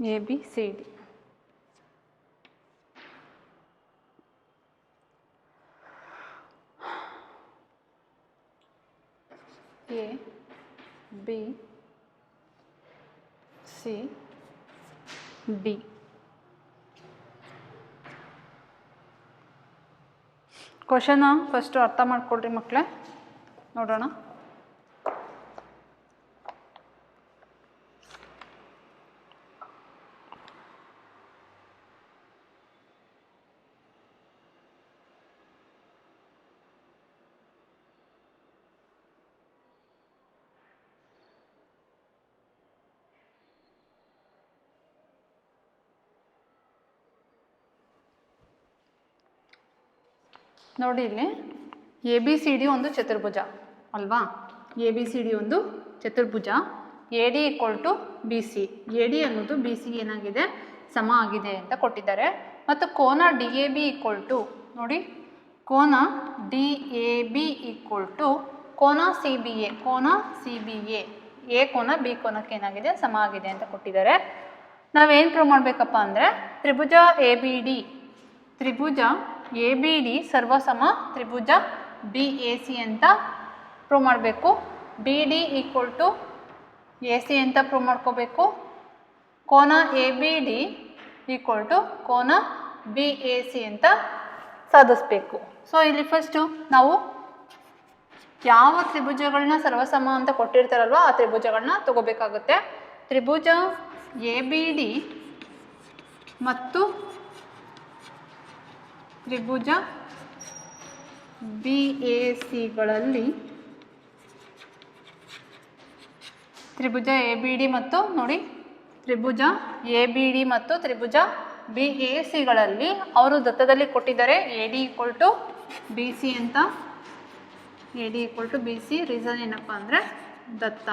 A B C D. A B C D. ಕ್ವಶನ first ಅರ್ಥ ಮಾಡ್ಕೊಳ್ರಿ ಮಕ್ಕಳೇ, ನೋಡೋಣ. ನೋಡಿ ಇಲ್ಲಿ ಎ ಬಿ ಸಿ ಡಿ ಒಂದು ಚತುರ್ಭುಜ ಅಲ್ವಾ. ಎ ಬಿ ಸಿ ಡಿ ಒಂದು ಚತುರ್ಭುಜ. A D equal to B C. A D ಅನ್ನೋದು ಬಿ ಸಿ ಏನಾಗಿದೆ ಸಮ ಆಗಿದೆ ಅಂತ ಕೊಟ್ಟಿದ್ದಾರೆ. ಮತ್ತು ಕೋನ D A B equal to, ನೋಡಿ ಕೋನ D A B equal to ಕೋನ ಸಿ ಬಿ ಎ. ಕೋನ ಸಿ ಬಿ ಎ ಕೋನ ಬಿ ಕೋನಕ್ಕೆ ಏನಾಗಿದೆ ಸಮ ಆಗಿದೆ ಅಂತ ಕೊಟ್ಟಿದ್ದಾರೆ. ನಾವೇನು ಪ್ರೂವ್ ಮಾಡಬೇಕಪ್ಪ ಅಂದರೆ ತ್ರಿಭುಜ ಎ ಬಿ ಡಿ, ತ್ರಿಭುಜ ಎ ಬಿ ಡಿ ಸರ್ವಸಮ ತ್ರಿಭುಜ ಬಿ ಎ ಸಿ ಅಂತ ಪ್ರೂವ್ ಮಾಡಬೇಕು. B D equal to A C ಅಂತ ಪ್ರೂವ್ ಮಾಡ್ಕೋಬೇಕು. ಕೋನ A B D equal to ಕೋನ ಬಿ ಎ ಸಿ ಅಂತ ಸಾಧಿಸಬೇಕು. ಸೊ ಇಲ್ಲಿ ಫಸ್ಟು ನಾವು ಯಾವ ತ್ರಿಭುಜಗಳನ್ನ ಸರ್ವಸಮ ಅಂತ ಕೊಟ್ಟಿರ್ತಾರಲ್ವ ಆ ತ್ರಿಭುಜಗಳನ್ನ ತಗೋಬೇಕಾಗುತ್ತೆ. ತ್ರಿಭುಜ ಎ ಬಿ ಡಿ ಮತ್ತು ತ್ರಿಭುಜ ಬಿ ಎ ಸಿಗಳಲ್ಲಿ, ತ್ರಿಭುಜ ಎ ಬಿ ಡಿ ಮತ್ತು ನೋಡಿ ತ್ರಿಭುಜ ಎ ಬಿ ಡಿ ಮತ್ತು ತ್ರಿಭುಜ ಬಿ ಎ ಸಿಗಳಲ್ಲಿ ಅವರು ದತ್ತದಲ್ಲಿ ಕೊಟ್ಟಿದ್ದಾರೆ A D equal to B C ಅಂತ. A D equal to B C. Reason ಏನಪ್ಪ ಅಂದರೆ ದತ್ತ.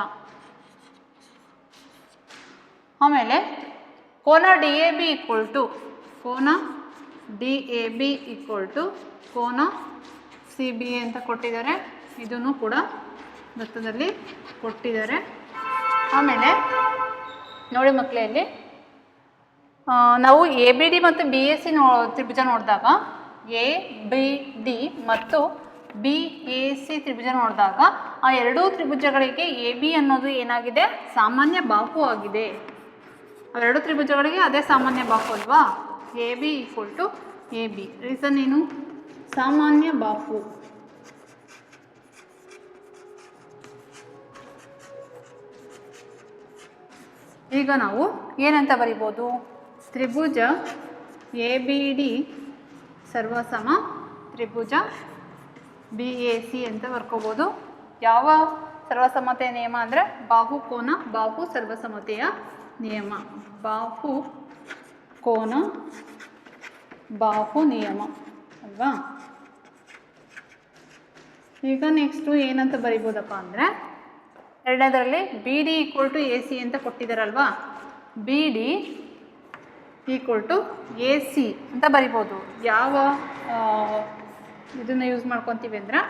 ಆಮೇಲೆ ಕೋನ D A B equal to ಕೋನ D A B equal to ಕೋನ ಸಿ ಬಿ ಎ ಅಂತ ಕೊಟ್ಟಿದ್ದಾರೆ. ಇದನ್ನು ಕೂಡ ದತ್ತದಲ್ಲಿ ಕೊಟ್ಟಿದ್ದಾರೆ. ಆಮೇಲೆ ನೋಡಿ ಮಕ್ಕಳಲ್ಲಿ ನಾವು ಎ ಬಿ ಡಿ ಮತ್ತು ಬಿ ಎ ಸಿ ತ್ರಿಭುಜ ನೋಡಿದಾಗ, ಎ ಬಿ ಡಿ ಮತ್ತು ಬಿ ಎ ಸಿ ತ್ರಿಭುಜ ನೋಡಿದಾಗ ಆ ಎರಡೂ ತ್ರಿಭುಜಗಳಿಗೆ ಎ ಬಿ ಅನ್ನೋದು ಏನಾಗಿದೆ ಸಾಮಾನ್ಯ ಬಾಹು ಆಗಿದೆ. ಅವೆರಡು ತ್ರಿಭುಜಗಳಿಗೆ ಅದೇ ಸಾಮಾನ್ಯ ಬಾಹು ಅಲ್ವಾ. A B equal to A B. Reason ಏನು? ಸಾಮಾನ್ಯ ಬಾಹು. ಈಗ ನಾವು ಏನಂತ ಬರಿಬೋದು? ತ್ರಿಭುಜ ಎ ಬಿ ಡಿ ಸರ್ವಸಮ ತ್ರಿಭುಜ ಬಿ ಎ ಸಿ ಅಂತ ಬರ್ಕೋಬೋದು. ಯಾವ ಸರ್ವಸಮತೆಯ ನಿಯಮ ಅಂದರೆ ಬಾಹು ಕೋನ ಬಾಹು ಸರ್ವಸಮತೆಯ ನಿಯಮ. ಬಾಹು ಕೋನ ಬಾಹು ನಿಯಮ ಅಲ್ವಾ. ಈಗ ನೆಕ್ಸ್ಟು ಏನಂತ ಬರಿಬೋದಪ್ಪ ಅಂದರೆ ಎರಡನೇದರಲ್ಲಿ B D equal to A C ಅಂತ ಕೊಟ್ಟಿದ್ದಾರಲ್ವಾ. B D equal to A C ಅಂತ ಬರಿಬೋದು. ಯಾವ ಇದನ್ನು ಯೂಸ್ ಮಾಡ್ಕೊತೀವಿ ಅಂದ್ರೆ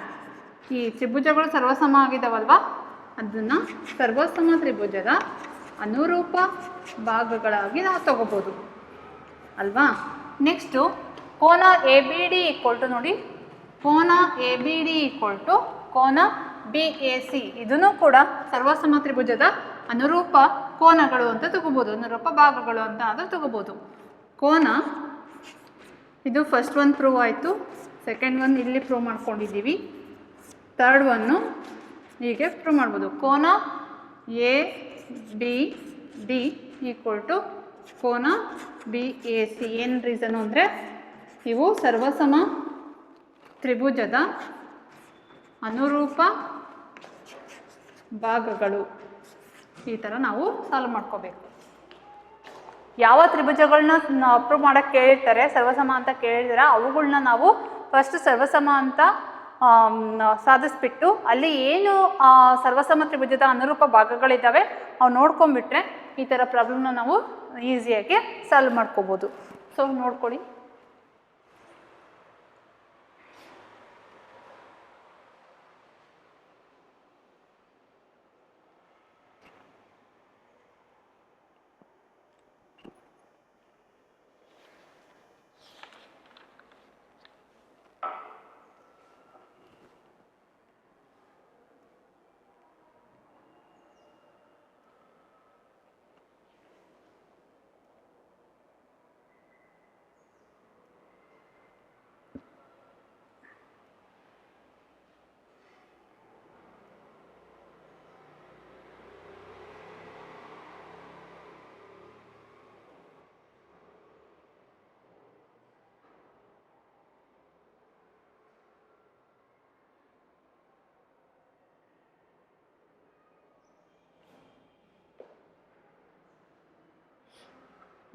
ಈ ತ್ರಿಭುಜಗಳು ಸರ್ವಸಮ ಆಗಿದ್ದಾವಲ್ವ ಅದನ್ನು ಸರ್ವಸಮ ತ್ರಿಭುಜದ ಅನುರೂಪ ಭಾಗಗಳಾಗಿ ನಾವು ತಗೋಬೋದು ಅಲ್ವಾ. ನೆಕ್ಸ್ಟು ಕೋನ A B D equal to ನೋಡಿ ಕೋನ A B D equal to ಕೋನ ಬಿ ಎ ಸಿ. ಇದನ್ನು ಕೂಡ ಸರ್ವಸಮ ತ್ರಿಭುಜದ ಅನುರೂಪ ಕೋನಗಳು ಅಂತ ತಗೋಬೋದು, ಅನುರೂಪ ಭಾಗಗಳು ಅಂತ ಆದರೂ ತಗೋಬೋದು. ಕೋನ ಇದು ಫಸ್ಟ್ ಒನ್ ಪ್ರೂವ್ ಆಯಿತು, ಸೆಕೆಂಡ್ ಒನ್ ಇಲ್ಲಿ ಪ್ರೂವ್ ಮಾಡ್ಕೊಂಡಿದ್ದೀವಿ, ಥರ್ಡ್ ಒನ್ನು ಹೀಗೆ ಪ್ರೂವ್ ಮಾಡ್ಬೋದು. ಕೋನ A B D equal to ಕೋನ ಬಿ ಎ ಸಿ. ಏನು ರೀಸನು ಅಂದರೆ ಇವು ಸರ್ವಸಮ ತ್ರಿಭುಜದ ಅನುರೂಪ ಭಾಗಗಳು. ಈ ಥರ ನಾವು ಸಾಲ್ವ್ ಮಾಡ್ಕೋಬೇಕು. ಯಾವ ತ್ರಿಭುಜಗಳನ್ನ ಅಪ್ರೂವ್ ಮಾಡೋಕ್ಕೆ ಕೇಳಿರ್ತಾರೆ ಸರ್ವಸಮ ಅಂತ ಕೇಳಿದ್ರೆ ಅವುಗಳನ್ನ ನಾವು ಫಸ್ಟ್ ಸರ್ವಸಮ ಅಂತ ಸಾಧಿಸ್ಬಿಟ್ಟು ಅಲ್ಲಿ ಏನು ಸರ್ವಸಮ ತ್ರಿಭುಜದ ಅನುರೂಪ ಭಾಗಗಳಿದ್ದಾವೆ ಅವು ನೋಡ್ಕೊಂಡ್ಬಿಟ್ರೆ ಈ ಥರ ಪ್ರಾಬ್ಲಮ್ನ ನಾವು ಈಸಿಯಾಗಿ ಸಾಲ್ವ್ ಮಾಡ್ಕೋಬೋದು. ಸೊ ನೋಡ್ಕೊಳ್ಳಿ.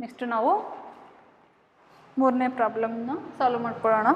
ನೆಕ್ಸ್ಟ್ ನಾವು ಮೂರನೇ ಪ್ರಾಬ್ಲಮ್ನ ಸಾಲ್ವ್ ಮಾಡ್ಕೊಳ್ಳೋಣ.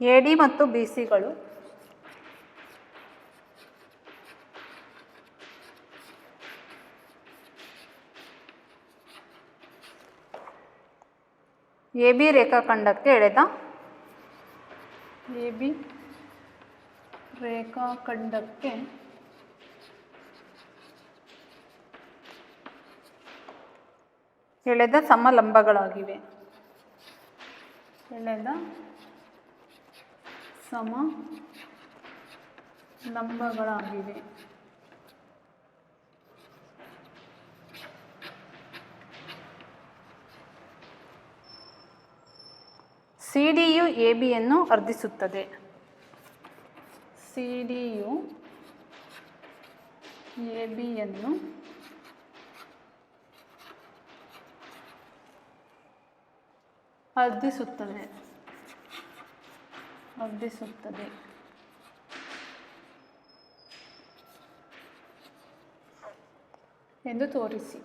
AD ಮತ್ತು BCಗಳು AB ರೇಖಾಖಂಡಕ್ಕೆ ಎಳೆದ ಸಮಲಂಬಗಳಾಗಿವೆ. CDಯು ABಯನ್ನು ಅರ್ಧಿಸುತ್ತದೆ. ಅರ್ಧಿಸುತ್ತದೆ ಎಂದು ತೋರಿಸಿ.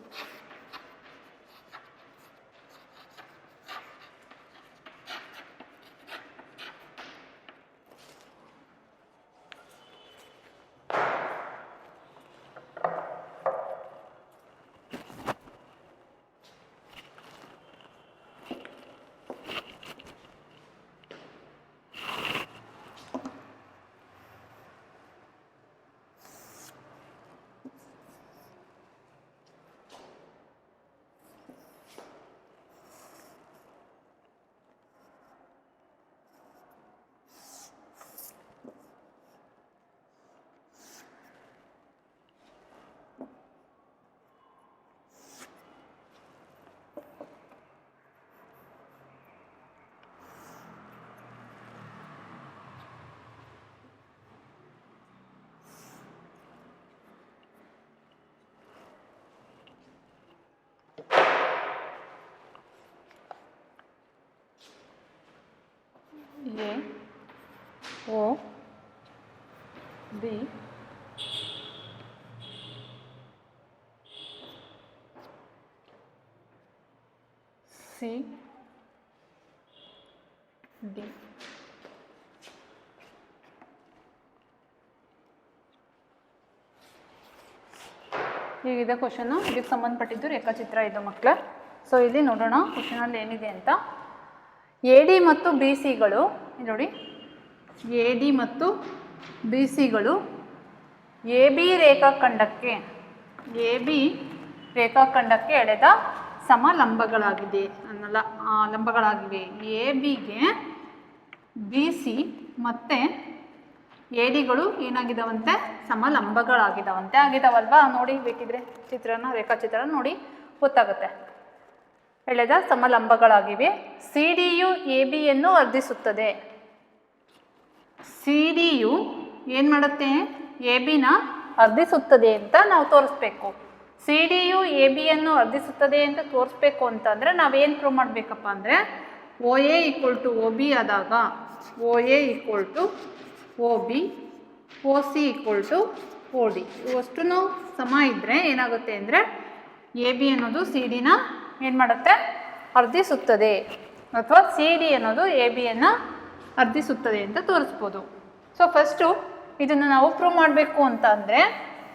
AOB CD ಹೀಗಿದೆ ಕ್ವಶನು. ಇದಕ್ಕೆ ಸಂಬಂಧಪಟ್ಟಿದ್ದು ರೇಖಾಚಿತ್ರ ಇದು ಮಕ್ಕಳ. ಸೊ ಇಲ್ಲಿ ನೋಡೋಣ ಕ್ವಶನಲ್ಲಿ ಏನಿದೆ ಅಂತ. AD ಮತ್ತು BCಗಳು ನೋಡಿ, AD ಮತ್ತು BCಗಳು AB ರೇಖಾಖಂಡಕ್ಕೆ ಎಳೆದ ಸಮಲಂಬಗಳಾಗಿವೆ. ABಗೆ BC ಮತ್ತು ADಗಳು ಏನಾಗಿದ್ದಾವಂತೆ? ಆಗಿದಾವಲ್ವಾ? ನೋಡಿ ಬೇಕಿದ್ರೆ ರೇಖಾಚಿತ್ರನ ನೋಡಿ ಗೊತ್ತಾಗುತ್ತೆ. ಎಳೆದ ಸಮಲಂಬಗಳಾಗಿವೆ. CDಯು ABಯನ್ನು ಅರ್ಧಿಸುತ್ತದೆ. CDಯು ಏನು ಮಾಡುತ್ತೆ? ABನ ಅರ್ಧಿಸುತ್ತದೆ ಅಂತ ನಾವು ತೋರಿಸ್ಬೇಕು. CDಯು ABಯನ್ನು ಅರ್ಧಿಸುತ್ತದೆ ಅಂತ ತೋರಿಸ್ಬೇಕು ಅಂತಂದರೆ ನಾವೇನು ಪ್ರೂವ್ ಮಾಡಬೇಕಪ್ಪ ಅಂದರೆ OA = OB ಆದಾಗ OA = OB, OC = OD ಇವಷ್ಟು ಸಮ ಇದ್ದರೆ ಏನಾಗುತ್ತೆ ಅಂದರೆ AB ಅನ್ನೋದು CDನ ಏನು ಮಾಡುತ್ತೆ? ಅರ್ಧಿಸುತ್ತದೆ. ಅಥವಾ ಸಿ ಡಿ ಅನ್ನೋದು ಎ ಬಿಯನ್ನು ಅರ್ಧಿಸುತ್ತದೆ ಅಂತ ತೋರಿಸ್ಬೋದು. ಸೊ ಫಸ್ಟು ಇದನ್ನು ನಾವು ಪ್ರೂವ್ ಮಾಡಬೇಕು ಅಂತ ಅಂದರೆ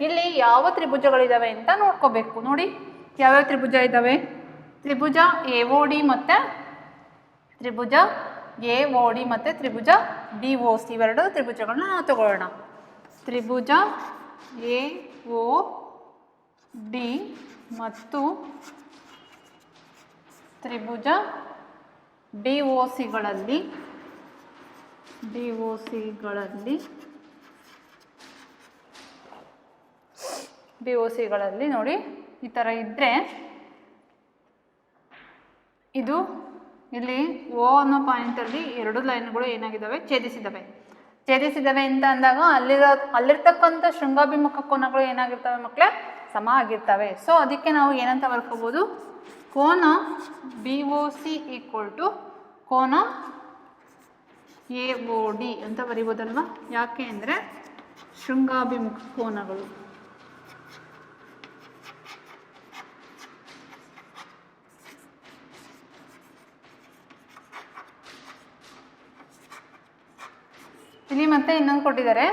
ಇಲ್ಲಿ ಯಾವ ತ್ರಿಭುಜಗಳಿದ್ದಾವೆ ಅಂತ ನೋಡ್ಕೋಬೇಕು. ನೋಡಿ ಯಾವ್ಯಾವ ತ್ರಿಭುಜ ಇದ್ದಾವೆ. ತ್ರಿಭುಜ ಎ ಒ ಡಿ ಮತ್ತು ತ್ರಿಭುಜ ಎ ಒ ಡಿ ಮತ್ತು ತ್ರಿಭುಜ ಡಿ ಒ ಸಿ ಇವೆರಡು ತ್ರಿಭುಜಗಳನ್ನ ನಾವು ತಗೊಳ್ಳೋಣ. ತ್ರಿಭುಜ ಎ ಒ ಡಿ ಮತ್ತು ತ್ರಿಭುಜ ಡಿ ಒ ಸಿಗಳಲ್ಲಿ ನೋಡಿ ಈ ಥರ ಇದ್ದರೆ ಇದು ಇಲ್ಲಿ ಓ ಅನ್ನೋ ಪಾಯಿಂಟಲ್ಲಿ ಎರಡು ಲೈನ್ಗಳು ಏನಾಗಿದ್ದಾವೆ ಛೇದಿಸಿದ್ದಾವೆ ಅಂತ ಅಂದಾಗ ಅಲ್ಲಿರ್ತಕ್ಕಂಥ ಶೃಂಗಾಭಿಮುಖ ಕೋನಗಳು ಏನಾಗಿರ್ತವೆ ಮಕ್ಕಳೇ ಸಮ ಆಗಿರ್ತವೆ. ಸೊ ಅದಕ್ಕೆ ನಾವು ಏನಂತ ಬರ್ಕೋಬೋದು, ಕೋನ B O C equal to ಕೋನ ಎ ಒ ಡಿ ಅಂತ ಬರಿಬೋದಲ್ವ. ಯಾಕೆ ಅಂದರೆ ಶೃಂಗಾಭಿಮುಖ ಕೋನಗಳು. ಇಲ್ಲಿ ಮತ್ತೆ ಇನ್ನೊಂದು ಕೊಟ್ಟಿದ್ದಾರೆ,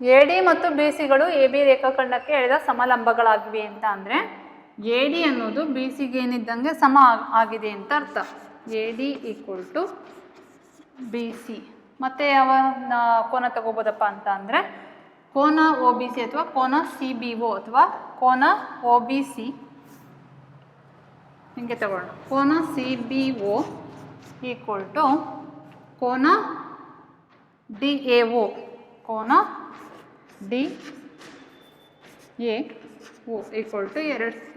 ಎ ಡಿ ಮತ್ತು ಬಿ ಸಿಗಳು ಎ ಬಿ ರೇಖಾಖಂಡಕ್ಕೆ ಎಳೆದ ಸಮಲಂಬಗಳಾಗಿವೆ ಅಂತ ಅಂದರೆ ಎ ಡಿ ಅನ್ನೋದು ಬಿ ಸಿಗೆ ಏನಿದ್ದಂಗೆ ಸಮ ಆಗಿದೆ ಅಂತ ಅರ್ಥ. A D equal to B C. ಮತ್ತು ಯಾವ ಕೋನ ತಗೋಬೋದಪ್ಪ ಅಂತ ಅಂದರೆ ಕೋನ ಒ ಬಿ ಸಿ ಅಥವಾ ಕೋನ ಸಿ ಬಿ ಒ ಅಥವಾ ಕೋನ ಒ ಬಿ ಸಿ ಹಿಂಗೆ ತಗೊಳ್ಳೋಣ. ಕೋನ C B O equal to ಕೋನ ಡಿ ಎ ಒ, ಕೋನ D A O equal to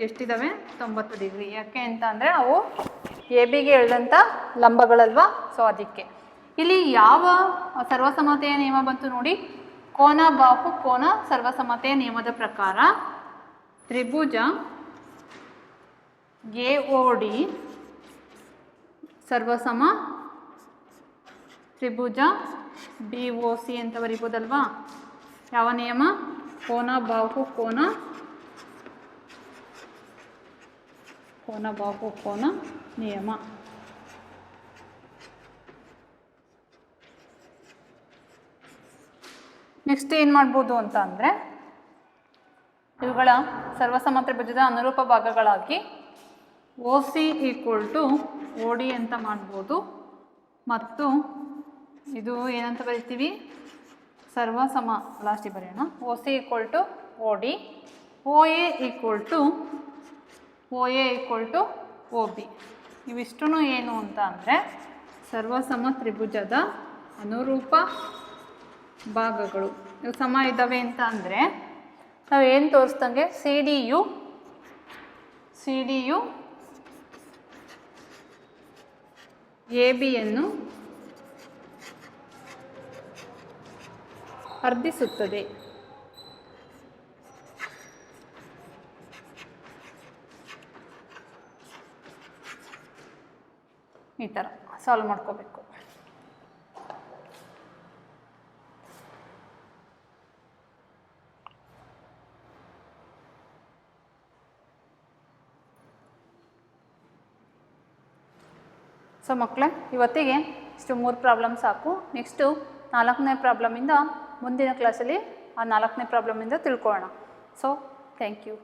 ಎಷ್ಟಿದ್ದಾವೆ 90 ಡಿಗ್ರಿ. ಯಾಕೆ ಅಂತ ಅಂದರೆ ಅವು ಎ ಬಿಗೆ ಎಳೆದಂಥ ಲಂಬಗಳಲ್ವಾ. ಸೊ ಅದಕ್ಕೆ ಇಲ್ಲಿ ಯಾವ ಸರ್ವಸಮತೆಯ ನಿಯಮ ಬಂತು ನೋಡಿ. ಕೋನ ಬಾಹು ಕೋನ ಸರ್ವಸಮತೆಯ ನಿಯಮದ ಪ್ರಕಾರ ತ್ರಿಭುಜ ಎ ಒ ಡಿ ಸರ್ವಸಮ ತ್ರಿಭುಜ ಬಿ ಒ ಸಿ ಅಂತ ಬರಿಬೋದಲ್ವಾ. ಯಾವ ನಿಯಮ? ಕೋನ ಬಾಹು ಕೋನ ಬಾಹು ಕೋನ ನಿಯಮ. ನೆಕ್ಸ್ಟ್ ಏನು ಮಾಡ್ಬೋದು ಅಂತ ಅಂದರೆ ಇವುಗಳ ಸರ್ವಸಮ ತ್ರಿಭುಜದ ಅನುರೂಪ ಭಾಗಗಳಾಗಿ O C equal to O D ಅಂತ ಮಾಡ್ಬೋದು. ಮತ್ತು ಇದು ಏನಂತ ಬರಿತೀವಿ, ಸರ್ವಸಮ ಲಾಸ್ಟಿಗೆ ಬರೆಯೋಣ. O C equal to O D, O A equal to O B. ಇವಿಷ್ಟೂ ಏನು ಅಂತ ಅಂದರೆ ಸರ್ವಸಮ ತ್ರಿಭುಜದ ಅನುರೂಪ ಭಾಗಗಳು. ಇವು ಸಮ ಇದ್ದಾವೆ ಅಂತ ಅಂದರೆ ನಾವು ಏನು ತೋರಿಸ್ದಂಗೆ ಸಿ ಡಿ ಯು ಎ ಬಿಯನ್ನು ಅರ್ಧಿಸುತ್ತದೆ. ಈ ಥರ ಸಾಲ್ವ್ ಮಾಡ್ಕೋಬೇಕು. ಸೊ ಮಕ್ಕಳೇ, ಇವತ್ತಿಗೆ ಇಷ್ಟು 3 ಪ್ರಾಬ್ಲಮ್ ಸಾಕು. ನೆಕ್ಸ್ಟು 4ನೇ ಪ್ರಾಬ್ಲಮಿಂದ ಮುಂದಿನ ಕ್ಲಾಸಲ್ಲಿ ಆ 4ನೇ ಪ್ರಾಬ್ಲಮಿಂದ ತಿಳ್ಕೊಳ್ಳೋಣ. So thank you.